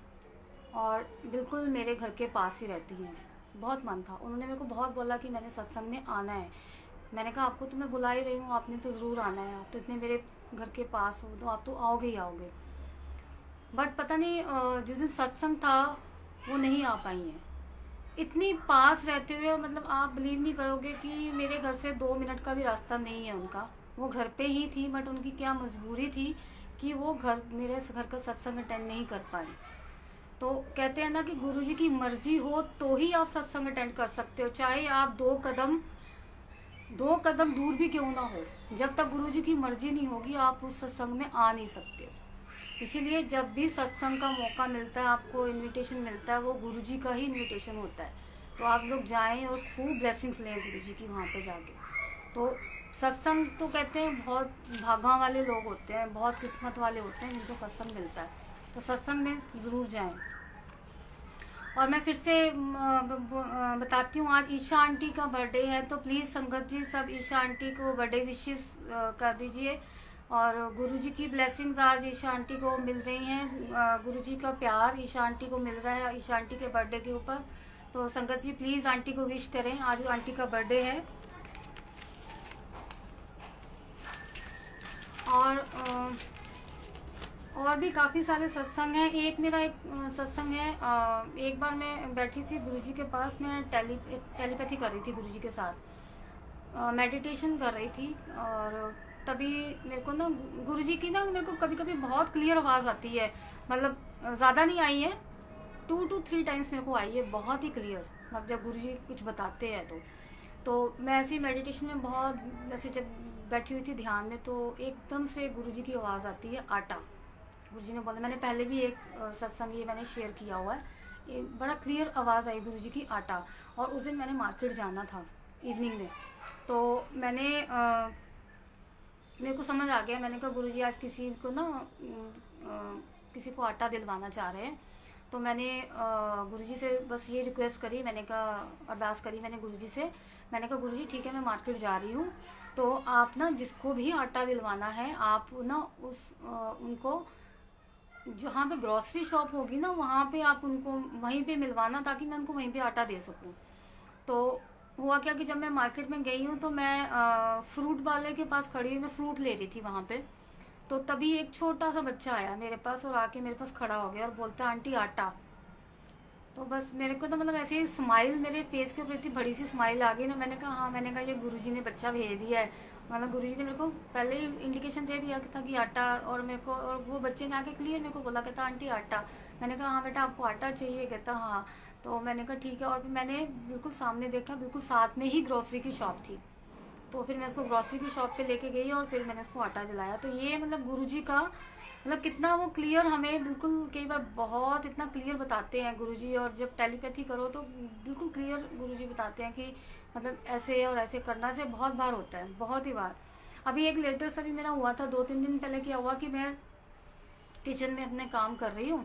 और बिल्कुल मेरे घर के पास ही रहती हैं। बहुत मन था, उन्होंने मेरे को बहुत बोला कि मैंने सत्संग में आना है। मैंने कहा आपको तो मैं बुला ही रही हूँ, आपने तो ज़रूर आना है, आप तो इतने मेरे घर के पास हो तो आप तो आओगे ही आओगे। बट पता नहीं जिस दिन सत्संग था वो नहीं आ पाई हैं। इतनी पास रहते हुए मतलब आप बिलीव नहीं करोगे कि मेरे घर से 2 मिनट का भी रास्ता नहीं है उनका। वो घर पे ही थी, बट उनकी क्या मजबूरी थी कि वो मेरे घर का सत्संग अटेंड नहीं कर पाई। तो कहते हैं ना कि गुरुजी की मर्जी हो तो ही आप सत्संग अटेंड कर सकते हो, चाहे आप 2 कदम दूर भी क्यों ना हो। जब तक गुरुजी की मर्जी नहीं होगी आप उस सत्संग में आ नहीं सकते हो। इसीलिए जब भी सत्संग का मौका मिलता है, आपको इनविटेशन मिलता है, वो गुरुजी का ही इनविटेशन होता है। तो आप लोग जाएं और खूब ब्लेसिंग्स लें गुरुजी की वहाँ पे जाके। तो सत्संग तो कहते हैं बहुत भागा वाले लोग होते हैं, बहुत किस्मत वाले होते हैं जिनको सत्संग मिलता है। तो सत्संग में ज़रूर जाएं। और मैं फिर से बताती हूँ, आज ईशा आंटी का बर्थडे है, तो प्लीज़ संगत जी सब ईशा आंटी को बर्थडे विशेस कर दीजिए। और गुरुजी की ब्लेसिंग्स आज ईशा आंटी को मिल रही हैं, गुरुजी का प्यार ईशा आंटी को मिल रहा है ईशा आंटी के बर्थडे के ऊपर। तो संगत जी प्लीज़ आंटी को विश करें, आज आंटी का बर्थडे है। और भी काफ़ी सारे सत्संग हैं। एक मेरा एक सत्संग है, एक बार मैं बैठी थी गुरुजी के पास, मैं टेलीपैथी कर रही थी गुरुजी के साथ, मेडिटेशन कर रही थी। और तभी मेरे को ना गुरुजी की ना मेरे को कभी कभी बहुत क्लियर आवाज़ आती है, मतलब ज़्यादा नहीं आई है, 2 to 3 टाइम्स मेरे को आई है बहुत ही क्लियर, मतलब जब गुरुजी कुछ बताते हैं तो मैं ऐसी मेडिटेशन में बहुत ऐसे जब बैठी हुई थी ध्यान में, तो एकदम से गुरुजी की आवाज़ आती है, आटा। गुरुजी ने बोला, मैंने पहले भी एक सत्संग ये मैंने शेयर किया हुआ है, ये बड़ा क्लियर आवाज़ आई गुरुजी की, आटा। और उस दिन मैंने मार्केट जाना था इवनिंग में, तो मैंने मेरे को समझ आ गया, मैंने कहा गुरुजी आज किसी को ना किसी को आटा दिलवाना चाह रहे हैं। तो मैंने गुरुजी से बस ये रिक्वेस्ट करी, मैंने कहा अरदास करी मैंने गुरुजी से, मैंने कहा गुरुजी ठीक है मैं मार्केट जा रही हूँ, तो आप ना जिसको भी आटा दिलवाना है आप ना उस उनको जहाँ पे ग्रॉसरी शॉप होगी ना वहाँ पे आप उनको वहीं पे मिलवाना, ताकि मैं उनको वहीं पे आटा दे सकूँ। तो हुआ क्या कि जब मैं मार्केट में गई हूँ तो मैं फ्रूट वाले के पास खड़ी हुई, मैं फ्रूट ले रही थी वहाँ पे। तो तभी एक छोटा सा बच्चा आया मेरे पास और आके मेरे पास खड़ा हो गया और बोलता है आंटी आटा। तो बस मेरे को तो मतलब ऐसे ही स्माइल मेरे फेस के ऊपर इतनी बड़ी सी स्माइल आ गई ना, मैंने कहा हाँ, मैंने कहा ये गुरुजी ने बच्चा भेज दिया है, मतलब गुरुजी ने मेरे को पहले ही इंडिकेशन दे दिया था कि आटा। और मेरे को और वो बच्चे ने आके क्लियर मेरे को बोला, कहता आंटी आटा। मैंने कहा हाँ बेटा आपको आटा चाहिए, कहता हाँ। तो मैंने कहा ठीक है, और फिर मैंने बिल्कुल सामने देखा, बिल्कुल साथ में ही ग्रोसरी की शॉप थी, तो फिर मैं उसको ग्रोसरी की शॉप पे लेके गई और फिर मैंने उसको आटा दिलाया। तो ये मतलब गुरुजी का मतलब कितना वो क्लियर हमें बिल्कुल कई बार बहुत इतना क्लियर बताते हैं गुरुजी, और जब टेलीपैथी करो तो बिल्कुल क्लियर गुरुजी बताते हैं कि मतलब ऐसे और ऐसे करना से बहुत बार होता है, बहुत ही बार। अभी एक लेटेस्ट अभी मेरा हुआ था 2-3 दिन पहले, क्या हुआ कि मैं किचन में अपने काम कर रही हूँ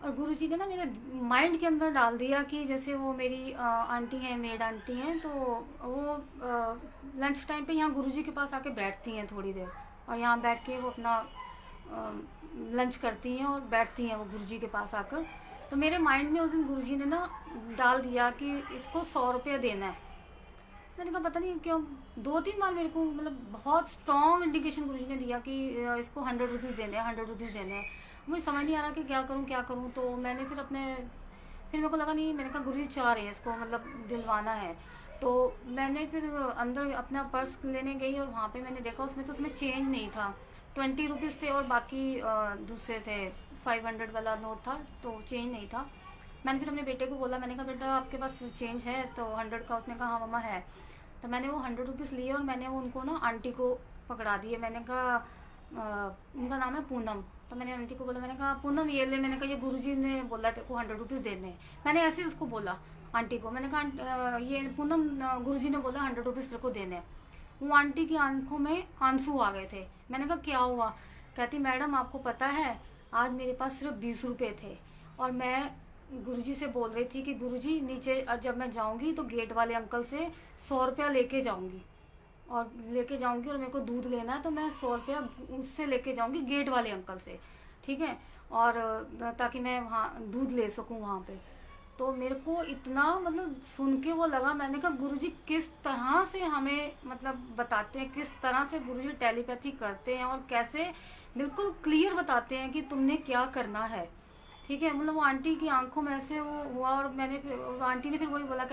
और गुरुजी ने ना मेरे माइंड के अंदर डाल दिया कि जैसे वो मेरी आंटी हैं, मेड आंटी हैं, तो वो लंच टाइम पे यहाँ गुरुजी के पास आके बैठती हैं थोड़ी देर, और यहाँ बैठ के वो अपना लंच करती हैं और बैठती हैं वो गुरुजी के पास आकर। तो मेरे माइंड में उस दिन गुरुजी ने ना डाल दिया कि इसको 100 रुपये देना है। मैंने कहा पता नहीं क्यों 2-3 बार मेरे को मतलब बहुत स्ट्रॉन्ग इंडिकेशन गुरुजी ने दिया कि इसको 100 रुपीज़ देने हैं, 100 रुपीज़ देने हैं। मुझे समझ नहीं आ रहा कि क्या करूँ। तो मैंने फिर मेरे को लगा नहीं, मैंने कहा गुरुजी चाह रहे हैं इसको मतलब दिलवाना है। तो मैंने फिर अंदर अपना पर्स लेने गई और वहाँ पे मैंने देखा उसमें चेंज नहीं था, 20 रुपीज़ थे और बाकी दूसरे थे, 500 वाला नोट था, तो चेंज नहीं था। मैंने फिर अपने बेटे को बोला, मैंने कहा बेटा आपके पास चेंज है तो 100 का? उसने कहा हाँ मम्मा है। तो मैंने वो 100 रुपीज़ लिए और मैंने वो उनको ना आंटी को पकड़ा दिए। मैंने कहा उनका नाम है पूनम। तो मैंने आंटी को बोला, मैंने कहा पूनम ये ले, मैंने कहा ये गुरुजी ने बोला तेरे को 100 रुपीज़ देने हैं। मैंने ऐसे ही उसको बोला आंटी को, मैंने कहा ये पूनम गुरुजी ने बोला 100 रुपीज़ तेरे को देने हैं। वो आंटी की आंखों में आंसू आ गए थे। मैंने कहा क्या हुआ? कहती मैडम आपको पता है आज मेरे पास सिर्फ 20 रुपये थे और मैं गुरुजी से बोल रही थी कि गुरुजी नीचे जब मैं जाऊंगी तो गेट वाले अंकल से 100 रुपया लेके जाऊंगी और मेरे को दूध लेना है तो मैं 100 रुपया उससे लेके जाऊंगी गेट वाले अंकल से, ठीक है, और ताकि मैं वहाँ दूध ले सकूँ वहाँ पे। तो मेरे को इतना मतलब सुन के वो लगा, मैंने कहा गुरुजी किस तरह से हमें मतलब बताते हैं, किस तरह से गुरुजी टेलीपैथी करते हैं और कैसे बिल्कुल क्लियर बताते हैं कि तुमने क्या करना है, ठीक है। मतलब वो आंटी की आंखों में ऐसे वो हुआ और आंटी ने फिर वही बोला,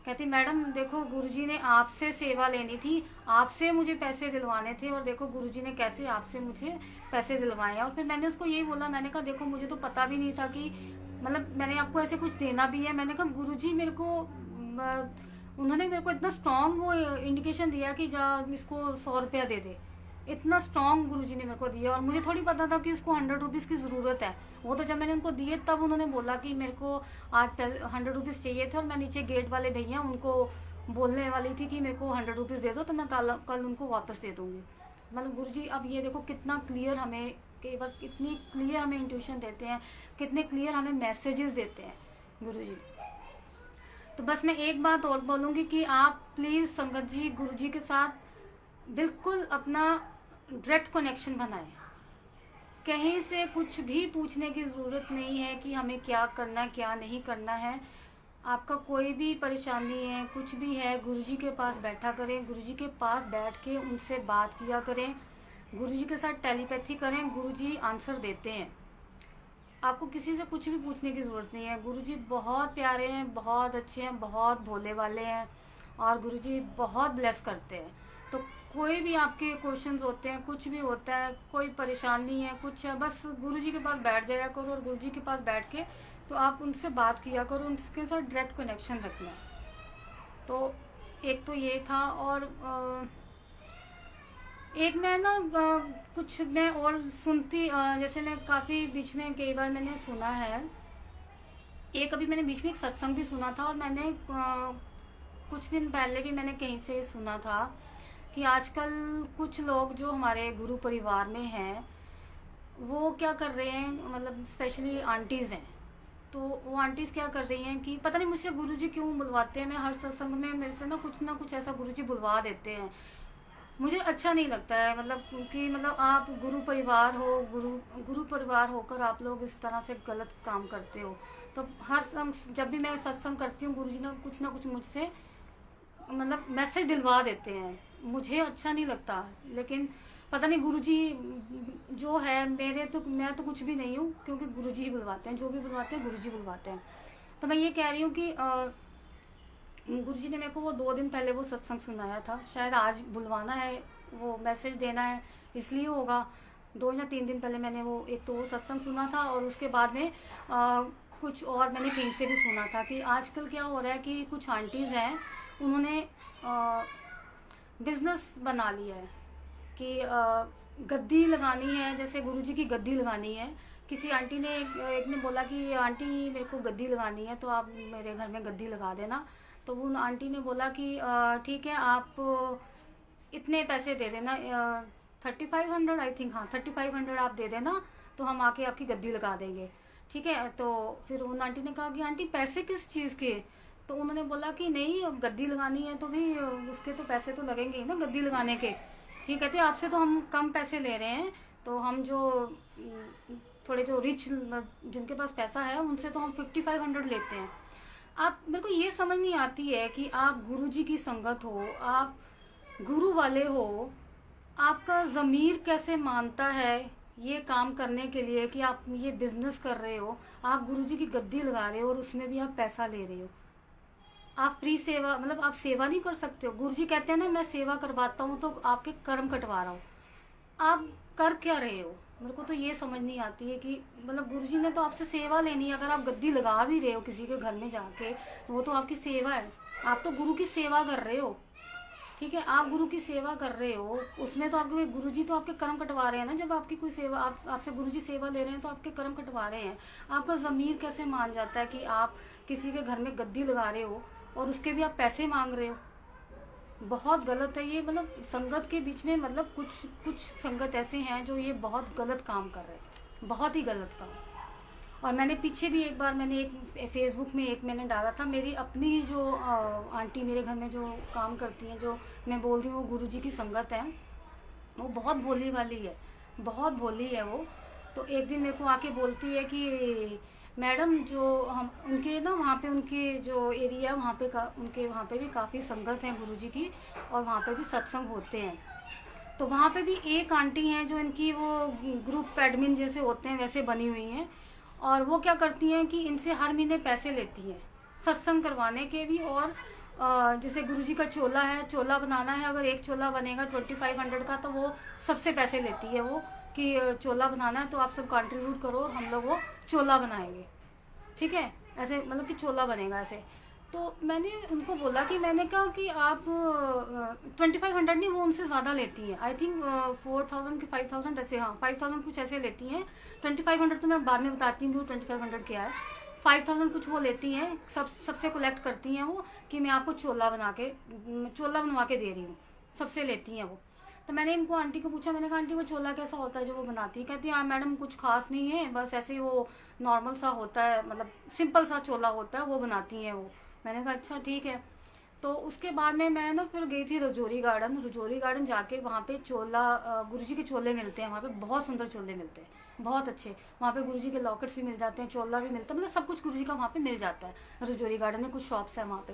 कहती मैडम देखो गुरुजी ने आपसे सेवा लेनी थी, आपसे मुझे पैसे दिलवाने थे और देखो गुरुजी ने कैसे आपसे मुझे पैसे दिलवाए। और फिर मैंने उसको यही बोला, मैंने कहा देखो मुझे तो पता भी नहीं था कि मतलब मैंने आपको ऐसे कुछ देना भी है। मैंने कहा गुरुजी मेरे को उन्होंने मेरे को इतना स्ट्रॉन्ग वो इंडिकेशन दिया कि जा इसको 100 रुपया दे दे, इतना स्ट्रॉन्ग गुरुजी ने मेरे को दिया और मुझे थोड़ी पता था कि उसको 100 रुपीज़ की ज़रूरत है। वो तो जब मैंने उनको दिए तब उन्होंने बोला कि मेरे को आज 100 रुपीज़ चाहिए थे और मैं नीचे गेट वाले भैया उनको बोलने वाली थी कि मेरे को 100 रुपीज़ दे दो तो मैं कल उनको वापस दे दूँगी। मतलब गुरुजी अब ये देखो कितना क्लियर हमें कई बार कितनी क्लियर हमें इंट्यूशन देते हैं, कितने क्लियर हमें मैसेजेस देते हैं गुरुजी। तो बस मैं एक बात और बोलूँगी कि आप प्लीज़ संगत जी गुरुजी के साथ बिल्कुल अपना डायरेक्ट कनेक्शन बनाएं। कहीं से कुछ भी पूछने की ज़रूरत नहीं है कि हमें क्या करना है क्या नहीं करना है। आपका कोई भी परेशानी है कुछ भी है गुरुजी के पास बैठा करें, गुरुजी के पास बैठ के उनसे बात किया करें, गुरुजी के साथ टेलीपैथी करें, गुरुजी आंसर देते हैं। आपको किसी से कुछ भी पूछने की ज़रूरत नहीं है। गुरुजी बहुत प्यारे हैं, बहुत अच्छे हैं, बहुत भोले वाले हैं और गुरुजी बहुत ब्लेस करते हैं। तो कोई भी आपके क्वेश्चंस होते हैं, कुछ भी होता है, कोई परेशानी है, कुछ है, बस गुरुजी के पास बैठ जाया करो और गुरुजी के पास बैठ के तो आप उनसे बात किया करो, उनके साथ डायरेक्ट कनेक्शन रखना। तो एक तो ये था, और एक मैं ना कुछ मैं और सुनती, जैसे मैं काफ़ी बीच में कई बार मैंने सुना है, एक अभी मैंने बीच में एक सत्संग भी सुना था, और मैंने कुछ दिन पहले भी मैंने कहीं से सुना था कि आजकल कुछ लोग जो हमारे गुरु परिवार में हैं वो क्या कर रहे हैं, मतलब स्पेशली आंटीज़ हैं, तो वो आंटीज़ क्या कर रही हैं कि पता नहीं मुझसे गुरुजी क्यों बुलवाते हैं, मैं हर सत्संग में मेरे से ना कुछ ऐसा गुरुजी बुलवा देते हैं, मुझे अच्छा नहीं लगता है, मतलब क्योंकि मतलब आप गुरु परिवार हो, गुरु परिवार होकर आप लोग इस तरह से गलत काम करते हो। तो हर जब भी मैं सत्संग करती हूँ गुरुजी ना कुछ मुझसे मतलब मैसेज दिलवा देते हैं, मुझे अच्छा नहीं लगता, लेकिन पता नहीं गुरुजी जो है मेरे, तो मैं तो कुछ भी नहीं हूँ, क्योंकि गुरुजी ही बुलवाते हैं, जो भी बुलवाते हैं गुरुजी बुलवाते हैं। तो मैं ये कह रही हूँ कि गुरुजी ने मेरे को वो 2 दिन पहले वो सत्संग सुनाया था, शायद आज बुलवाना है, वो मैसेज देना है, इसलिए होगा। 2 या 3 दिन पहले मैंने वो एक तो वो सत्संग सुना था, और उसके बाद में कुछ और मैंने कहीं से भी सुना था कि आजकल क्या हो रहा है कि कुछ आंटीज़ हैं, उन्होंने बिज़नेस बना लिया है कि गद्दी लगानी है, जैसे गुरुजी की गद्दी लगानी है। किसी आंटी ने एक ने बोला कि आंटी मेरे को गद्दी लगानी है, तो आप मेरे घर में गद्दी लगा देना। तो वो आंटी ने बोला कि ठीक है, आप इतने पैसे दे देना, 3500 आई थिंक, हाँ 3500 आप दे देना, तो हम आके आपकी गद्दी लगा देंगे, ठीक है। तो फिर उन आंटी ने कहा कि आंटी पैसे किस चीज़ के, तो उन्होंने बोला कि नहीं, अब गद्दी लगानी है तो भी उसके तो पैसे तो लगेंगे ही ना गद्दी लगाने के। ठीक कहते आपसे तो हम कम पैसे ले रहे हैं, तो हम जो थोड़े जो रिच जिनके पास पैसा है उनसे तो हम 5500 लेते हैं। आप, मेरे को ये समझ नहीं आती है कि आप गुरुजी की संगत हो, आप गुरु वाले हो, आपका ज़मीर कैसे मानता है ये काम करने के लिए कि आप ये बिज़नेस कर रहे हो, आप गुरुजी की गद्दी लगा रहे हो और उसमें भी आप पैसा ले रहे हो। आप फ्री सेवा, मतलब आप सेवा नहीं कर सकते हो। गुरुजी कहते हैं ना मैं सेवा करवाता हूँ, तो आपके कर्म कटवा रहा हूँ, आप कर क्या रहे हो? मेरे को तो ये समझ नहीं आती है कि मतलब गुरुजी ने तो आपसे सेवा लेनी है, अगर आप गद्दी लगा भी रहे हो किसी के घर में जाके, वो तो आपकी सेवा है, आप तो गुरु की सेवा कर रहे हो, ठीक है। आप गुरु की सेवा कर रहे हो, उसमें तो आपके गुरुजी तो आपके कर्म कटवा रहे हैं ना। जब आपकी कोई सेवा, आपसे गुरुजी सेवा ले रहे हैं तो आपके कर्म कटवा रहे हैं। आपका ज़मीर कैसे मान जाता है कि आप किसी के घर में गद्दी लगा रहे हो और उसके भी आप पैसे मांग रहे हो? बहुत गलत है ये, मतलब संगत के बीच में, मतलब कुछ संगत ऐसे हैं जो ये बहुत गलत काम कर रहे हैं, बहुत ही गलत काम। और मैंने पीछे भी एक बार मैंने एक फेसबुक में एक मैंने डाला था, मेरी अपनी जो आंटी मेरे घर में जो काम करती हैं, जो मैं बोल रही हूँ वो गुरुजी की संगत है, वो बहुत भोली वाली है, बहुत भोली है वो। तो एक दिन मेरे को आके बोलती है कि मैडम जो हम उनके ना वहाँ पे उनके जो एरिया वहाँ पे उनके वहाँ पे भी काफ़ी संगत है गुरुजी की, और वहाँ पे भी सत्संग होते हैं। तो वहाँ पे भी एक आंटी हैं जो इनकी वो ग्रुप एडमिन जैसे होते हैं वैसे बनी हुई हैं, और वो क्या करती हैं कि इनसे हर महीने पैसे लेती हैं सत्संग करवाने के भी। और जैसे गुरुजी का चोला है, चोला बनाना है, अगर एक चोला बनेगा 2500 का, तो वो सबसे पैसे लेती है वो कि चोला बनाना है तो आप सब कंट्रीब्यूट करो और हम लोग वो चोला बनाएंगे, ठीक है, ऐसे मतलब कि चोला बनेगा ऐसे। तो मैंने उनको बोला कि मैंने कहा कि आप 2500 नहीं, वो उनसे ज़्यादा लेती हैं, आई थिंक 4000 कि 5000 ऐसे, हाँ 5000 कुछ ऐसे लेती हैं। 2500 तो मैं बाद में बताती हूँ 2500 क्या है। 5000 कुछ वो लेती हैं, सबसे कलेक्ट करती हैं वो कि मैं आपको चोला बनवा के दे रही हूँ, सबसे लेती हैं वो। तो मैंने इनको आंटी को पूछा, मैंने कहा आंटी वो चोला कैसा होता है जो वो बनाती है? कहती है हाँ मैडम कुछ खास नहीं है, बस ऐसे ही वो नॉर्मल सा होता है, मतलब सिंपल सा चोला होता है, वो बनाती हैं वो। मैंने कहा अच्छा ठीक है। तो उसके बाद में मैं ना फिर गई थी रजौरी गार्डन जाके, वहाँ पे चोला गुरुजी के चोले मिलते हैं, वहाँ पे बहुत सुंदर चोले मिलते हैं, बहुत अच्छे। वहाँ पे गुरुजी के लॉकेट्स भी मिल जाते हैं, चोला भी मिलता है, मतलब सब कुछ गुरुजी का वहाँ पे मिल जाता है। रजौरी गार्डन में कुछ शॉप्स है वहाँ पे।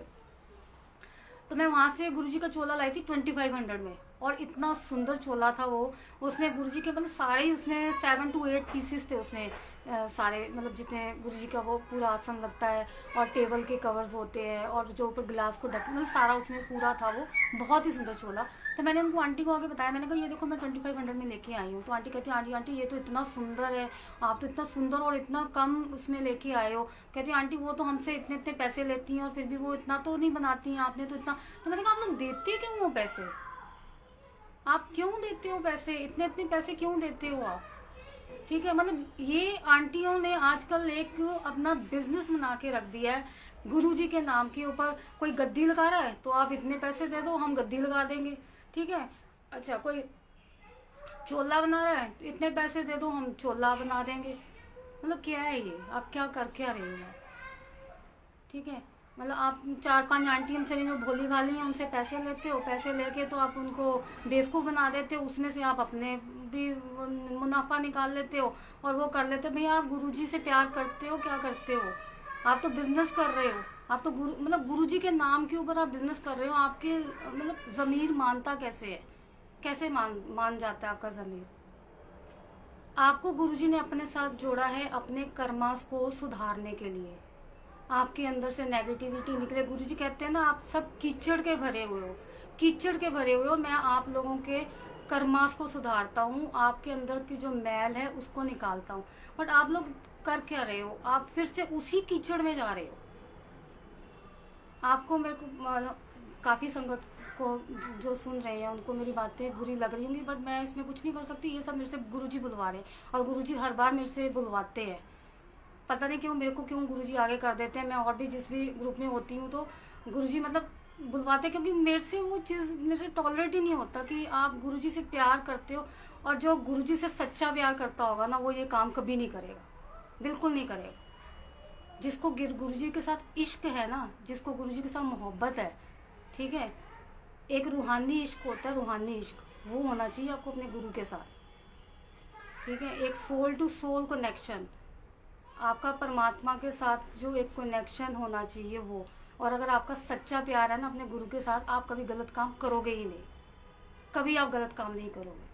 तो मैं वहाँ से गुरुजी का चोला लाई थी 2500 में, और इतना सुंदर चोला था वो। उसमें गुरुजी के मतलब सारे ही उसमें 7 to 8 पीसेस थे उसमें, सारे मतलब जितने गुरुजी का वो पूरा आसन लगता है और टेबल के कवर्स होते हैं और जो ऊपर गिलास को ढक मतलब सारा उसमें पूरा था वो, बहुत ही सुंदर चोला। तो मैंने उनको आंटी को आगे बताया, मैंने कहा ये देखो मैं 2500 में लेके आई हूँ। तो आंटी कहती आंटी आंटी ये तो इतना सुंदर है, आप तो इतना सुंदर और इतना कम उसमें लेके आए हो। कहती आंटी वो तो हमसे इतने इतने पैसे लेती हैं और फिर भी वो इतना तो नहीं बनाती हैं, आपने तो इतना। तो मैंने कहा आप लोग देते क्यों हो पैसे, आप क्यों देते हो पैसे, इतने इतने पैसे क्यों देते हो आप? ठीक है, मतलब ये आंटियों ने आजकल एक अपना बिजनेस बना के रख दिया है गुरुजी के नाम के ऊपर। कोई गद्दी लगा रहा है तो आप इतने पैसे दे दो, हम गद्दी लगा देंगे। ठीक है, अच्छा कोई चोला बना रहा है, इतने पैसे दे दो, हम चोला बना देंगे। मतलब क्या है ये, आप क्या कर क्या रहे हो? ठीक है, मतलब आप 4-5 आंटी हम चली जो भोली भाली हैं उनसे पैसे लेते हो, पैसे लेके तो आप उनको बेवकूफ़ बना देते हो, उसमें से आप अपने भी मुनाफा निकाल लेते हो और वो कर लेते हो। भैया आप गुरुजी से प्यार करते हो, क्या करते हो? आप तो बिजनेस कर रहे हो, आप तो मतलब गुरुजी के नाम के ऊपर आप बिजनेस कर रहे हो। आपके मतलब ज़मीर मानता कैसे है, कैसे मान जाता है आपका ज़मीर? आपको गुरुजी ने अपने साथ जोड़ा है अपने कर्मास को सुधारने के लिए। आपके अंदर से नेगेटिविटी निकले, गुरुजी कहते हैं ना आप सब कीचड़ के भरे हुए हो, कीचड़ के भरे हुए हो। मैं आप लोगों के कर्मास को सुधारता हूँ, आपके अंदर की जो मैल है उसको निकालता हूँ। बट आप लोग कर क्या रहे हो? आप फिर से उसी कीचड़ में जा रहे हो। आपको मेरे को काफ़ी संगत को जो सुन रहे हैं उनको मेरी बातें बुरी लग रही होंगी, बट मैं इसमें कुछ नहीं कर सकती। ये सब मेरे से गुरुजी बुलवा रहे हैं और गुरुजी हर बार मेरे से बुलवाते हैं। पता नहीं क्यों मेरे को क्यों गुरुजी आगे कर देते हैं। मैं और भी जिस भी ग्रुप में होती हूँ तो गुरुजी मतलब बुलवाते हैं, क्योंकि मेरे से वो चीज़ मेरे से टॉलरेट ही नहीं होता कि आप गुरुजी से प्यार करते हो। और जो गुरुजी से सच्चा प्यार करता होगा ना वो ये काम कभी नहीं करेगा, बिल्कुल नहीं करेगा। जिसको गुरुजी के साथ इश्क है ना, जिसको गुरुजी के साथ मोहब्बत है, ठीक है, एक रूहानी इश्क होता है, रूहानी इश्क वो होना चाहिए आपको अपने गुरु के साथ। ठीक है, एक सोल टू सोल कनेक्शन, आपका परमात्मा के साथ जो एक कनेक्शन होना चाहिए वो। और अगर आपका सच्चा प्यार है ना अपने गुरु के साथ, आप कभी गलत काम करोगे ही नहीं, कभी आप गलत काम नहीं करोगे।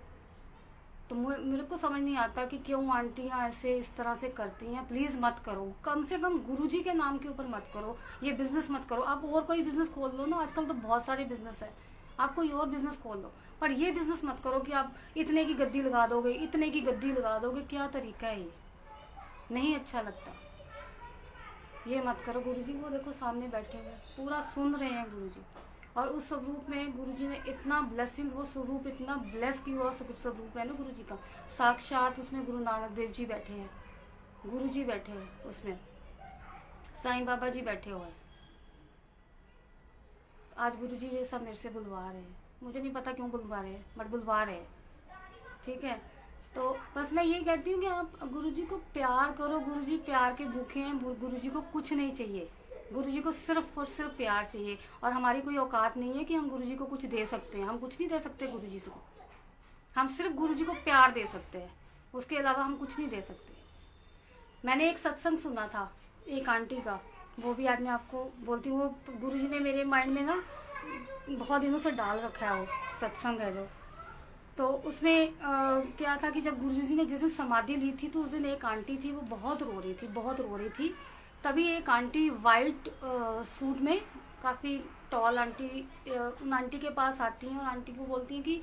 तो मेरे को समझ नहीं आता कि क्यों आंटियां ऐसे इस तरह से करती हैं। प्लीज़ मत करो, कम से कम गुरुजी के नाम के ऊपर मत करो, ये बिज़नेस मत करो। आप और कोई बिज़नेस खोल लो ना, आजकल तो बहुत सारे बिज़नेस है, आप कोई और बिज़नेस खोल लो, पर ये बिज़नेस मत करो कि आप इतने की गद्दी लगा दोगे, इतने की गद्दी लगा दोगे। क्या तरीका है ये? नहीं अच्छा लगता, ये मत करो। गुरुजी वो देखो सामने बैठे हुए पूरा सुन रहे हैं गुरुजी। और उस स्वरूप में गुरुजी ने इतना ब्लेसिंग्स, वो स्वरूप इतना ब्लेस किया हुआ स्वरूप है ना गुरुजी का। साक्षात उसमें गुरु नानक देव जी बैठे हैं, गुरुजी बैठे हैं उसमें, साईं बाबा जी बैठे हुए हैं। आज गुरुजी ये सब मेरे से बुलवा रहे हैं, मुझे नहीं पता क्यों बुलवा रहे हैं, बट बुलवा रहे हैं। ठीक है, तो बस मैं यही कहती हूँ कि आप गुरुजी को प्यार करो। गुरुजी प्यार के भूखे हैं, गुरुजी को कुछ नहीं चाहिए, गुरुजी को सिर्फ और सिर्फ प्यार चाहिए। और हमारी कोई औकात नहीं है कि हम गुरुजी को कुछ दे सकते हैं, हम कुछ नहीं दे सकते गुरुजी को। हम सिर्फ गुरुजी को प्यार दे सकते हैं, उसके अलावा हम कुछ नहीं दे सकते। मैंने एक सत्संग सुना था एक आंटी का, वो भी आज मैं आपको बोलती हूँ। वो गुरुजी ने मेरे माइंड में ना बहुत दिनों से डाल रखा है, वो सत्संग है जो। तो उसमें क्या था कि जब गुरुजी ने जिस दिन समाधि ली थी तो उस दिन एक आंटी थी, वो बहुत रो रही थी, बहुत रो रही थी। तभी एक आंटी वाइट सूट में, काफ़ी टॉल आंटी, उन आंटी के पास आती हैं और आंटी को बोलती हैं कि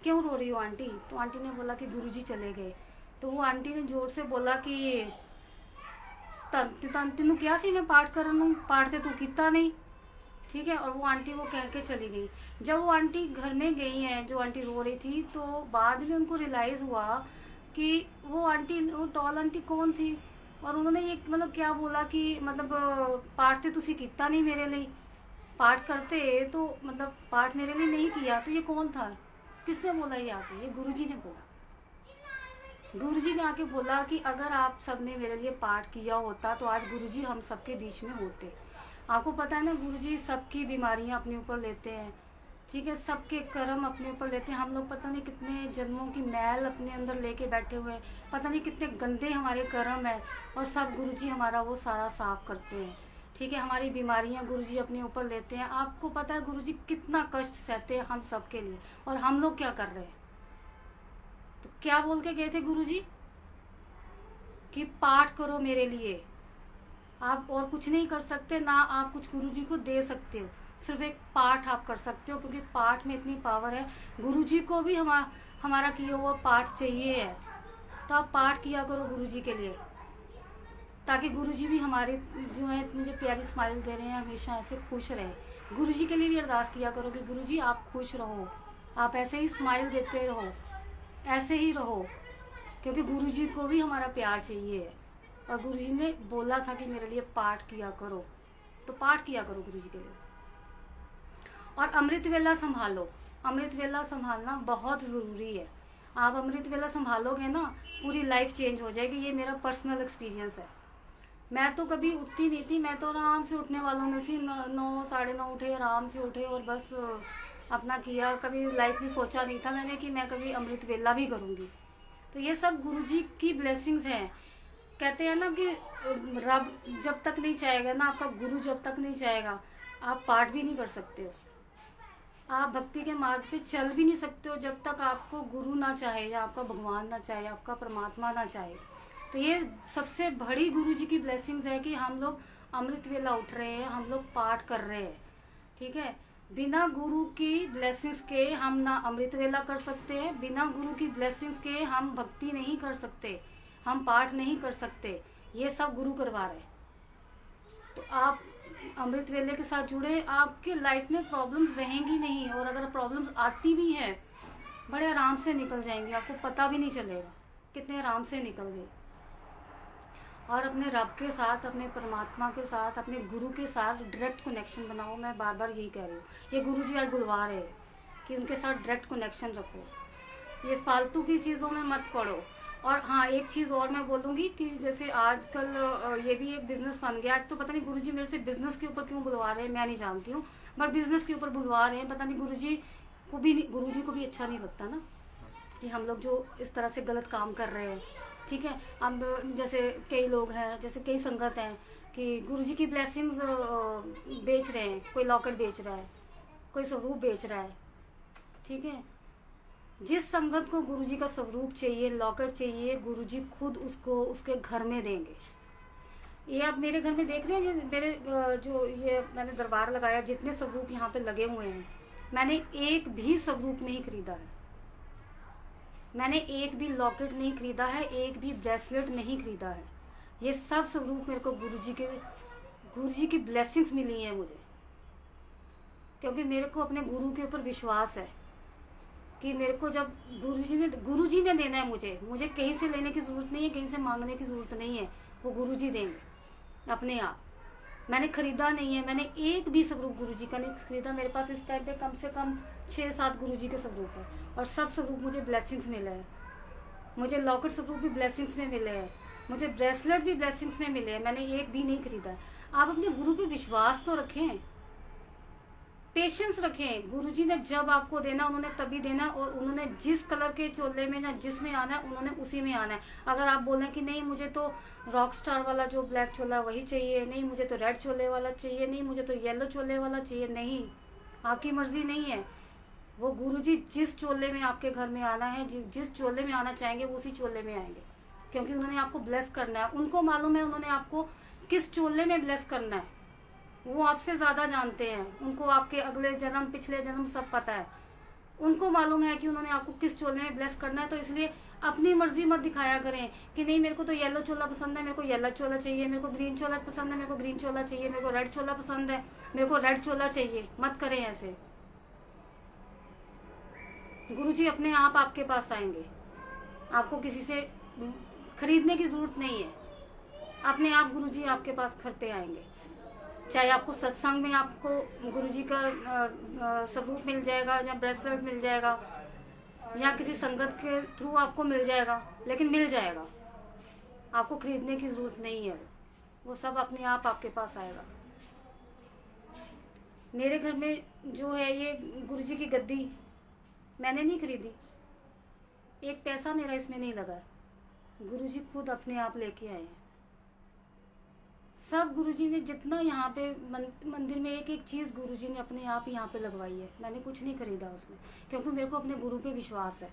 क्यों रो रही हो आंटी? तो आंटी ने बोला कि गुरुजी चले गए। तो वो आंटी ने जोर से बोला कि तेनू क्या सी मैं पाठ करन, पाठ ते तू कीता नहीं। ठीक है, और वो आंटी वो कह के चली गई। जब वो आंटी घर में गई हैं, जो आंटी रो रही थी, तो बाद में उनको रियलाइज़ हुआ कि वो आंटी, वो टॉल आंटी कौन थी। और उन्होंने ये मतलब क्या बोला कि मतलब पाठ ते तुसी कीता नहीं मेरे लिए, पाठ करते तो मतलब पाठ मेरे लिए नहीं किया, तो ये कौन था? किसने बोला ये आके? ये गुरुजी ने बोला। गुरुजी ने आके बोला कि अगर आप सब ने मेरे लिए पाठ किया होता तो आज गुरुजी हम सबके बीच में होते। आपको पता है ना, गुरुजी सबकी बीमारियां अपने ऊपर लेते हैं, ठीक है, सबके कर्म अपने ऊपर लेते हैं। हम लोग पता नहीं कितने जन्मों की मैल अपने अंदर लेके बैठे हुए हैं, पता नहीं कितने गंदे हमारे कर्म है, और सब गुरुजी हमारा वो सारा साफ करते हैं। ठीक है, हमारी बीमारियां गुरुजी अपने ऊपर लेते हैं। आपको पता है गुरुजी कितना कष्ट सहते हैं हम सब के लिए, और हम लोग क्या कर रहे हैं? तो क्या बोल के गए थे गुरुजी कि पाठ करो मेरे लिए। आप और कुछ नहीं कर सकते, ना आप कुछ गुरुजी को दे सकते हो, सिर्फ एक पाठ आप कर सकते हो, क्योंकि पाठ में इतनी पावर है। गुरुजी को भी हमारा किया हुआ पाठ चाहिए है, तो आप पाठ किया करो गुरुजी के लिए, ताकि गुरुजी भी हमारे जो है इतनी जो प्यारी स्माइल दे रहे हैं, हमेशा ऐसे खुश रहे। गुरुजी के लिए भी अरदास किया करो कि गुरुजी आप खुश रहो, आप ऐसे ही स्माइल देते रहो, ऐसे ही रहो, क्योंकि गुरुजी को भी हमारा प्यार चाहिए है। और गुरुजी ने बोला था कि मेरे लिए पाठ किया करो, तो पाठ किया करो गुरुजी के लिए। और अमृत वेला संभालो, अमृत वेला संभालना बहुत ज़रूरी है। आप अमृत वेला संभालोगे ना, पूरी लाइफ चेंज हो जाएगी। ये मेरा पर्सनल एक्सपीरियंस है। मैं तो कभी उठती नहीं थी, मैं तो आराम से उठने वालों में से 9 साढ़े 9 उठे, आराम से उठे और बस अपना किया। कभी लाइफ में सोचा नहीं था मैंने कि मैं कभी अमृत वेला भी करूँगी। तो ये सब गुरुजी की ब्लेसिंग्स हैं। कहते हैं ना कि रब जब तक नहीं चाहेगा ना, आपका गुरु जब तक नहीं चाहेगा, आप पाठ भी नहीं कर सकते हो, आप भक्ति के मार्ग पे चल भी नहीं सकते हो, जब तक आपको गुरु ना चाहे, या आपका भगवान ना चाहे, आपका परमात्मा ना चाहे। तो ये सबसे बड़ी गुरुजी की ब्लेसिंग्स है कि हम लोग अमृत वेला उठ रहे हैं, हम लोग पाठ कर रहे हैं। ठीक है, बिना गुरु की ब्लेसिंग्स के हम ना अमृत वेला कर सकते हैं, बिना गुरु की ब्लेसिंग्स के हम भक्ति नहीं कर सकते, हम पाठ नहीं कर सकते। ये सब गुरु करवा रहे। तो आप अमृत वेले के साथ जुड़े, आपके लाइफ में प्रॉब्लम्स रहेंगी नहीं, और अगर प्रॉब्लम्स आती भी हैं बड़े आराम से निकल जाएंगी, आपको पता भी नहीं चलेगा कितने आराम से निकल गए। और अपने रब के साथ, अपने परमात्मा के साथ, अपने गुरु के साथ डायरेक्ट कनेक्शन बनाओ। मैं बार बार यही कह रही हूँ, ये गुरु जी आज बुलवा रहे हैं कि उनके साथ डायरेक्ट कनेक्शन रखो, ये फालतू की चीज़ों में मत पड़ो। और हाँ, एक चीज़ और मैं बोलूँगी कि जैसे आजकल ये भी एक बिज़नेस बन गया। आज तो पता नहीं गुरुजी मेरे से बिज़नेस के ऊपर क्यों बुलवा रहे हैं, मैं नहीं जानती हूँ, बट बिज़नेस के ऊपर बुलवा रहे हैं। पता नहीं गुरुजी को भी अच्छा नहीं लगता ना कि हम लोग जो इस तरह से गलत काम कर रहे हैं। ठीक है, अब जैसे कई लोग हैं, जैसे कई संगत हैं कि गुरुजी की ब्लेसिंग्स बेच रहे हैं, कोई लॉकेट बेच रहा है, कोई स्वरूप बेच रहा है। ठीक है, जिस संगत को गुरुजी का स्वरूप चाहिए, लॉकेट चाहिए, गुरुजी खुद उसको उसके घर में देंगे। ये आप मेरे घर में देख रहे हैं, मेरे जो ये मैंने दरबार लगाया, जितने स्वरूप यहाँ पे लगे हुए हैं, मैंने एक भी स्वरूप नहीं खरीदा है, मैंने एक भी लॉकेट नहीं खरीदा है, एक भी ब्रेसलेट नहीं खरीदा है। ये सब स्वरूप मेरे को गुरुजी की ब्लेसिंग्स मिली हैं मुझे, क्योंकि मेरे को अपने गुरु के ऊपर विश्वास है कि मेरे को जब गुरुजी ने देना है, मुझे कहीं से लेने की ज़रूरत नहीं है, कहीं से मांगने की ज़रूरत नहीं है, वो गुरुजी देंगे अपने आप। मैंने खरीदा नहीं है, मैंने एक भी स्वरूप गुरुजी का नहीं खरीदा। मेरे पास इस टाइम पे कम से कम 6-7 गुरुजी के स्वरूप है, और सब स्वरूप मुझे ब्लेसिंग्स मिले हैं। मुझे लॉकेट स्वरूप भी ब्लेसिंग्स में मिले हैं, मुझे ब्रेसलेट भी ब्लेसिंग्स में मिले हैं, मैंने एक भी नहीं खरीदा है। आप अपने गुरु पे विश्वास तो रखें, पेशेंस रखें। गुरुजी ने जब आपको देना उन्होंने तभी देना, और उन्होंने जिस कलर के चोले में या जिसमें आना है उन्होंने उसी में आना है। अगर आप बोलें कि नहीं मुझे तो रॉक स्टार वाला जो ब्लैक चोला वही चाहिए, नहीं मुझे तो रेड चोले वाला चाहिए, नहीं मुझे तो येलो चोले वाला चाहिए, नहीं, आपकी मर्जी नहीं है। वो गुरुजी जिस चोले में आपके घर में आना है, जिस चोले में आना चाहेंगे वो उसी चोले में आएंगे, क्योंकि उन्होंने आपको ब्लेस करना है। उनको मालूम है उन्होंने आपको किस चोले में ब्लेस करना है, वो आपसे ज़्यादा जानते हैं, उनको आपके अगले जन्म पिछले जन्म सब पता है। उनको मालूम है कि उन्होंने आपको किस चोले में ब्लेस करना है। तो इसलिए अपनी मर्जी मत दिखाया करें कि नहीं मेरे को तो येलो चोला पसंद है, मेरे को येलो चोला चाहिए, मेरे को ग्रीन चोला पसंद है, मेरे को ग्रीन चोला चाहिए, मेरे को रेड चोला पसंद है, मेरे को रेड चोला चाहिए। मत करें ऐसे। गुरुजी अपने आप आपके पास आएंगे, आपको किसी से खरीदने की ज़रूरत नहीं है, अपने आप गुरुजी आपके पास घर पे आएंगे। चाहे आपको सत्संग में आपको गुरुजी का सबूत मिल जाएगा, या ब्रेसलेट मिल जाएगा, या किसी संगत के थ्रू आपको मिल जाएगा, लेकिन मिल जाएगा, आपको खरीदने की ज़रूरत नहीं है, वो सब अपने आप आपके पास आएगा। मेरे घर में जो है ये गुरुजी की गद्दी मैंने नहीं खरीदी, एक पैसा मेरा इसमें नहीं लगा, गुरुजी खुद अपने आप लेके आए हैं। सब गुरुजी ने जितना यहाँ पे मंदिर में एक एक चीज़ गुरुजी ने अपने आप यहाँ पे लगवाई है। मैंने कुछ नहीं खरीदा उसमें, क्योंकि मेरे को अपने गुरु पे विश्वास है।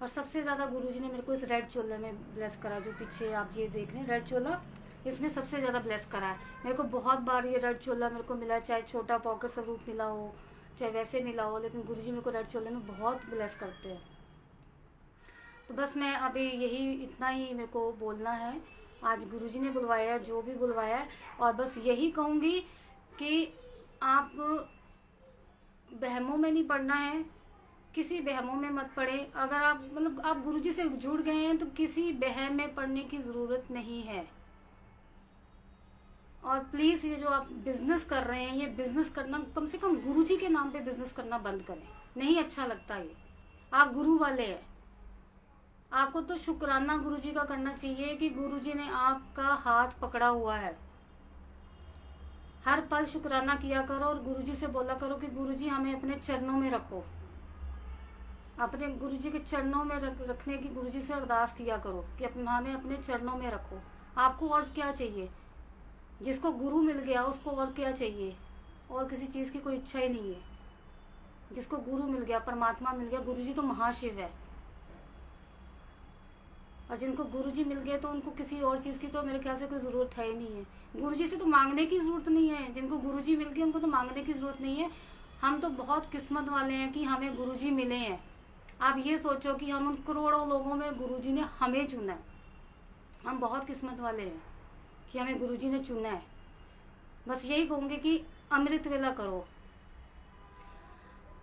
और सबसे ज़्यादा गुरुजी ने मेरे को इस रेड चोला में ब्लेस करा, जो पीछे आप ये देख रहे हैं रेड चोला, इसमें सबसे ज़्यादा ब्लेस करा है। मेरे को बहुत बार ये रेड चोला मेरे को मिला, चाहे छोटा पॉकेट स्वरूप मिला हो, चाहे वैसे मिला हो, लेकिन गुरुजी मेरे को रेड चोले में बहुत ब्लेस करते हैं। तो बस मैं अभी यही इतना ही मेरे को बोलना है। आज गुरुजी ने बुलवाया है, जो भी बुलवाया है, और बस यही कहूँगी कि आप बहमों में नहीं पड़ना है, किसी बहमों में मत पड़े। अगर आप मतलब आप गुरुजी से जुड़ गए हैं तो किसी बहम में पड़ने की ज़रूरत नहीं है। और प्लीज़ ये जो आप बिज़नेस कर रहे हैं, ये बिज़नेस करना कम से कम गुरुजी के नाम पे बिज़नेस करना बंद करें। नहीं अच्छा लगता ये। आप गुरु वाले हैं, आपको तो शुक्राना गुरुजी का करना चाहिए कि गुरुजी ने आपका हाथ पकड़ा हुआ है। हर पल शुक्राना किया करो और गुरुजी से बोला करो कि गुरुजी हमें अपने चरणों में रखो। अपने गुरुजी के चरणों में रखने की गुरुजी से अरदास किया करो कि हमें अपने चरणों में रखो। आपको और क्या चाहिए? जिसको गुरु मिल गया उसको और क्या चाहिए? और किसी चीज़ की कोई इच्छा ही नहीं है। जिसको गुरु मिल गया, परमात्मा मिल गया, गुरुजी तो महाशिव है। और जिनको गुरुजी मिल गए तो उनको किसी और चीज़ की तो मेरे ख्याल से कोई ज़रूरत है ही नहीं है। गुरुजी से तो मांगने की ज़रूरत नहीं है। जिनको गुरुजी मिल गए उनको तो मांगने की ज़रूरत नहीं है। हम तो बहुत किस्मत वाले हैं कि हमें गुरुजी मिले हैं। आप ये सोचो कि हम उन करोड़ों लोगों में गुरुजी ने हमें चुना है। हम बहुत किस्मत वाले हैं कि हमें गुरुजी ने चुना है। बस यही कहूँगी कि अमृत वेला करो।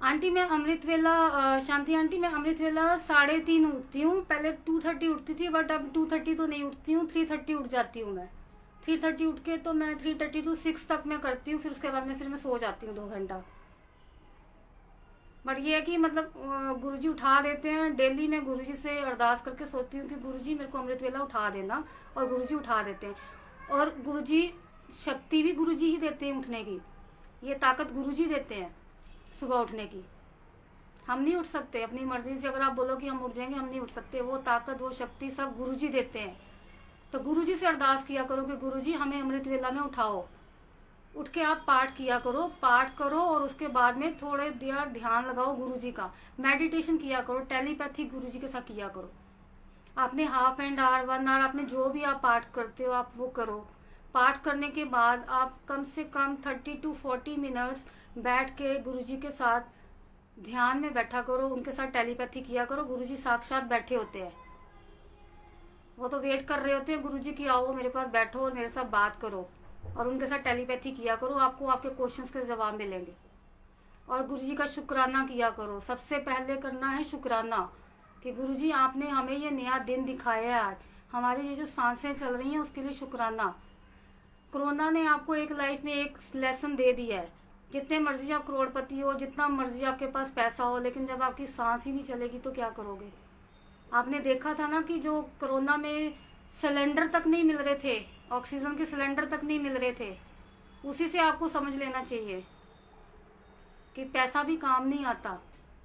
आंटी मैं अमृत वेला, शांति आंटी मैं अमृत वेला 3:30 उठती हूँ। पहले 2:30 उठती थी, बट अब 2:30 तो नहीं उठती हूँ, 3:30 उठ जाती हूँ मैं। 3:30 उठ के तो मैं 3:30 to 6 तक मैं करती हूँ। फिर उसके बाद में फिर मैं सो जाती हूँ 2 घंटा। बट ये है कि मतलब गुरुजी उठा देते हैं। डेली मैं गुरुजी से अरदास करके सोती हूँ कि गुरुजी मेरे को अमृत वेला उठा देना, और गुरुजी उठा देते हैं। और गुरुजी शक्ति भी गुरुजी ही देते हैं उठने की। ये ताकत गुरुजी देते हैं सुबह उठने की। हम नहीं उठ सकते अपनी मर्जी से। अगर आप बोलो कि हम उठ जाएंगे, हम नहीं उठ सकते। वो ताकत, वो शक्ति सब गुरुजी देते हैं। तो गुरुजी से अरदास किया करो कि गुरुजी हमें अमृत वेला में उठाओ। उठ के आप पाठ किया करो, पाठ करो, और उसके बाद में थोड़े देर ध्यान लगाओ गुरुजी का, मेडिटेशन किया करो, टेलीपैथी गुरुजी के साथ किया करो। आपने हाफ एंड आवर, 1 आवर, आपने जो भी आप पाठ करते हो आप वो करो। पाठ करने के बाद आप कम से कम 30 to 40 मिनट्स बैठ के गुरुजी के साथ ध्यान में बैठा करो, उनके साथ टेलीपैथी किया करो। गुरुजी साक्षात बैठे होते हैं। वो तो वेट कर रहे होते हैं गुरुजी की आओ मेरे पास बैठो और मेरे साथ बात करो, और उनके साथ टेलीपैथी किया करो। आपको आपके क्वेश्चंस के जवाब मिलेंगे। और गुरुजी का शुक्राना किया करो। सबसे पहले करना है शुक्राना कि गुरुजी आपने हमें ये नया दिन दिखाया है। आज हमारी ये जो सांसें चल रही हैं उसके लिए शुक्राना। कोरोना ने आपको एक लाइफ में एक लेसन दे दिया है। जितने मर्जी आप करोड़पति हो, जितना मर्जी आपके पास पैसा हो, लेकिन जब आपकी सांस ही नहीं चलेगी तो क्या करोगे? आपने देखा था ना कि जो कोरोना में सिलेंडर तक नहीं मिल रहे थे, ऑक्सीजन के सिलेंडर तक नहीं मिल रहे थे, उसी से आपको समझ लेना चाहिए कि पैसा भी काम नहीं आता।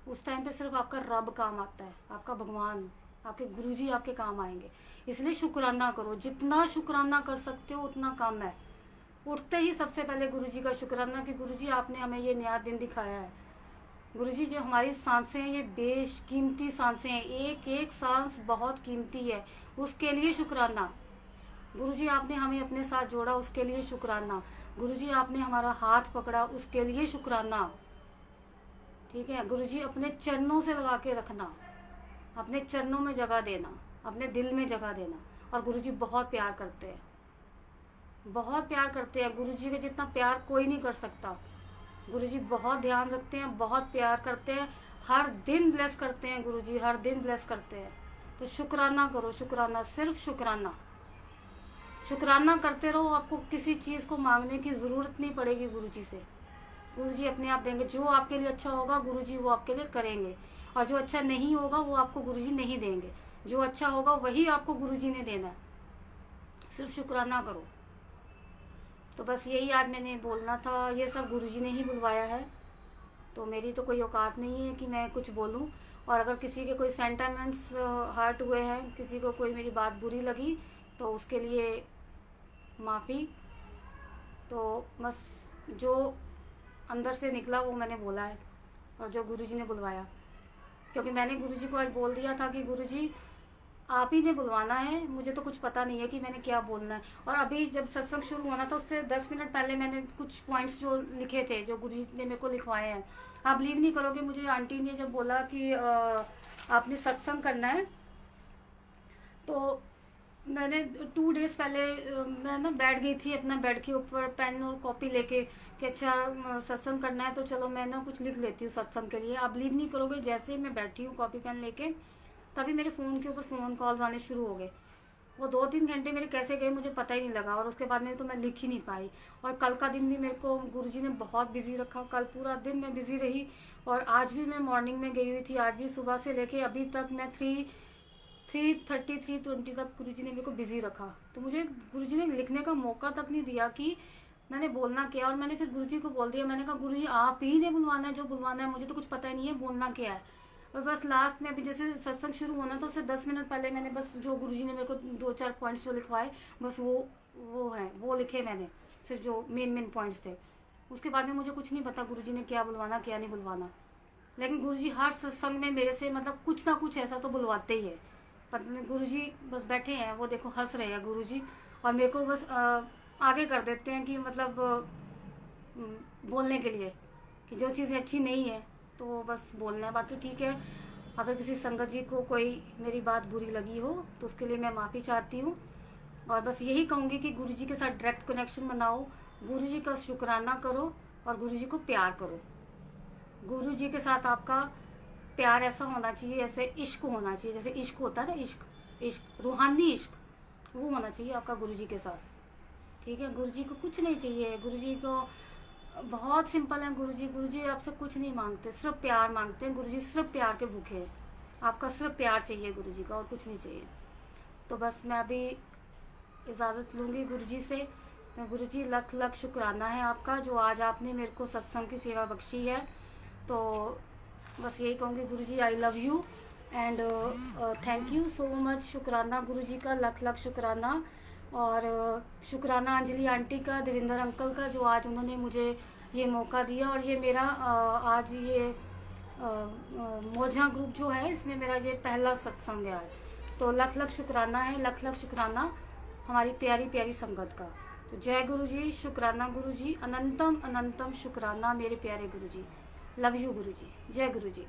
उस टाइम पे सिर्फ आपका रब काम आता है, आपका भगवान, आपके गुरुजी आपके काम आएंगे। इसलिए शुक्राना करो। जितना शुक्राना कर सकते हो उतना कम है। उठते ही सबसे पहले गुरुजी का शुक्राना कि गुरुजी आपने हमें ये नया दिन दिखाया है। गुरुजी जो हमारी सांसें हैं ये बेशकीमती सांसें हैं, एक एक सांस बहुत कीमती है, उसके लिए शुक्राना। गुरुजी आपने हमें अपने साथ जोड़ा, उसके लिए शुक्राना। गुरुजी आपने हमारा हाथ पकड़ा, उसके लिए शुक्राना। ठीक है, गुरुजी अपने चरणों से लगा के रखना, अपने चरणों में जगह देना, अपने दिल में जगह देना। और गुरुजी बहुत प्यार करते हैं, बहुत प्यार करते हैं। गुरुजी के जितना प्यार कोई नहीं कर सकता। गुरुजी बहुत ध्यान रखते हैं, बहुत प्यार करते हैं, हर दिन ब्लेस करते हैं। गुरुजी हर दिन ब्लेस करते हैं। तो शुक्राना करो, शुक्राना, सिर्फ शुक्राना। शुक्राना करते रहो। आपको किसी चीज़ को मांगने की ज़रूरत नहीं पड़ेगी गुरुजी से। गुरुजी अपने आप देंगे। जो आपके लिए अच्छा होगा गुरुजी वो आपके लिए करेंगे, और जो अच्छा नहीं होगा वो आपको गुरुजी नहीं देंगे। जो अच्छा होगा वही आपको गुरुजी ने देना है। सिर्फ शुक्राना करो। तो बस यही आज मैंने बोलना था। ये सब गुरुजी ने ही बुलवाया है, तो मेरी तो कोई औकात नहीं है कि मैं कुछ बोलूं। और अगर किसी के कोई सेंटिमेंट्स हर्ट हुए हैं, किसी को कोई मेरी बात बुरी लगी, तो उसके लिए माफ़ी। तो बस जो अंदर से निकला वो मैंने बोला है, और जो गुरुजी ने बुलवाया, क्योंकि मैंने गुरुजी को आज बोल दिया था कि गुरुजी आप ही ने बुलवाना है, मुझे तो कुछ पता नहीं है कि मैंने क्या बोलना है। और अभी जब सत्संग शुरू होना था उससे 10 मिनट पहले मैंने कुछ पॉइंट्स जो लिखे थे, जो गुरुजी ने मेरे को लिखवाए हैं। आप बिलीव नहीं करोगे, मुझे आंटी ने जब बोला कि आपने सत्संग करना है, तो मैंने 2 डेज पहले मैं ना बैठ गई थी अपना बेड के ऊपर पेन और कॉपी लेके कि अच्छा सत्संग करना है तो चलो मैं ना कुछ लिख लेती हूँ सत्संग के लिए। आप बिलीव नहीं करोगे, जैसे मैं बैठी हूँ कॉपी पेन लेके, तभी मेरे फ़ोन के ऊपर फ़ोन कॉल्स आने शुरू हो गए। वो 2-3 घंटे मेरे कैसे गए मुझे पता ही नहीं लगा, और उसके बाद में तो मैं लिख ही नहीं पाई। और कल का दिन भी मेरे को गुरुजी ने बहुत बिजी रखा, कल पूरा दिन मैं बिजी रही। और आज भी मैं मॉर्निंग में गई हुई थी, आज भी सुबह से लेके अभी तक मैं 3:30 3:20 तक गुरुजी ने मेरे को बिजी रखा। तो मुझे गुरुजी ने लिखने का मौका तक नहीं दिया कि मैंने बोलना क्या। और मैंने फिर गुरुजी को बोल दिया, मैंने कहा गुरुजी आप ही ने बुलवाना है, जो बुलवाना है, मुझे तो कुछ पता ही नहीं है बोलना क्या है। और बस लास्ट में अभी जैसे सत्संग शुरू होना था उससे 10 मिनट पहले मैंने बस जो गुरुजी ने मेरे को 2-4 पॉइंट्स जो लिखवाए, बस वो हैं, वो लिखे मैंने, सिर्फ जो मेन पॉइंट्स थे। उसके बाद में मुझे कुछ नहीं पता गुरुजी ने क्या बुलवाना क्या नहीं बुलवाना। लेकिन गुरुजी हर सत्संग में मेरे से मतलब कुछ ना कुछ ऐसा तो बुलवाते ही है। पता नहीं गुरुजी बस बैठे हैं, वो देखो हंस रहे हैं गुरुजी, और मेरे को बस आगे कर देते हैं कि मतलब बोलने के लिए कि जो चीज़ें अच्छी नहीं है तो बस बोलना है। बाकी ठीक है, अगर किसी संगत जी को कोई मेरी बात बुरी लगी हो तो उसके लिए मैं माफ़ी चाहती हूँ। और बस यही कहूँगी कि गुरुजी के साथ डायरेक्ट कनेक्शन बनाओ, गुरुजी का शुक्राना करो और गुरुजी को प्यार करो। गुरुजी के साथ आपका प्यार ऐसा होना चाहिए, ऐसे इश्क होना चाहिए, जैसे इश्क होता है ना, इश्क रूहानी इश्क, वो होना चाहिए आपका गुरुजी के साथ। ठीक है, गुरुजी को कुछ नहीं चाहिए, गुरुजी को बहुत सिंपल है। गुरुजी आपसे कुछ नहीं मांगते, सिर्फ प्यार मांगते हैं। गुरुजी सिर्फ प्यार के भूखे हैं, आपका सिर्फ प्यार चाहिए गुरुजी का, और कुछ नहीं चाहिए। तो बस मैं अभी इजाज़त लूँगी गुरुजी से। तो गुरुजी लख लख शुक्राना है आपका, जो आज आपने मेरे को सत्संग की सेवा बख्शी है। तो बस यही कहूँगी Guruji, I love you and thank you so much. शुक्राना गुरुजी का, लख लख शुक्राना। और शुक्राना अंजलि आंटी का, देवेंद्र अंकल का, जो आज उन्होंने मुझे ये मौका दिया। और ये मेरा आज ये मोजा ग्रुप जो है, इसमें मेरा ये पहला सत्संग है। तो लख लख शुक्राना है, लख लख शुक्राना हमारी प्यारी प्यारी संगत का। तो जय गुरुजी, शुक्राना गुरुजी, अनंतम अनंतम शुक्राना मेरे प्यारे गुरुजी। लव यू गुरुजी, जय गुरुजी।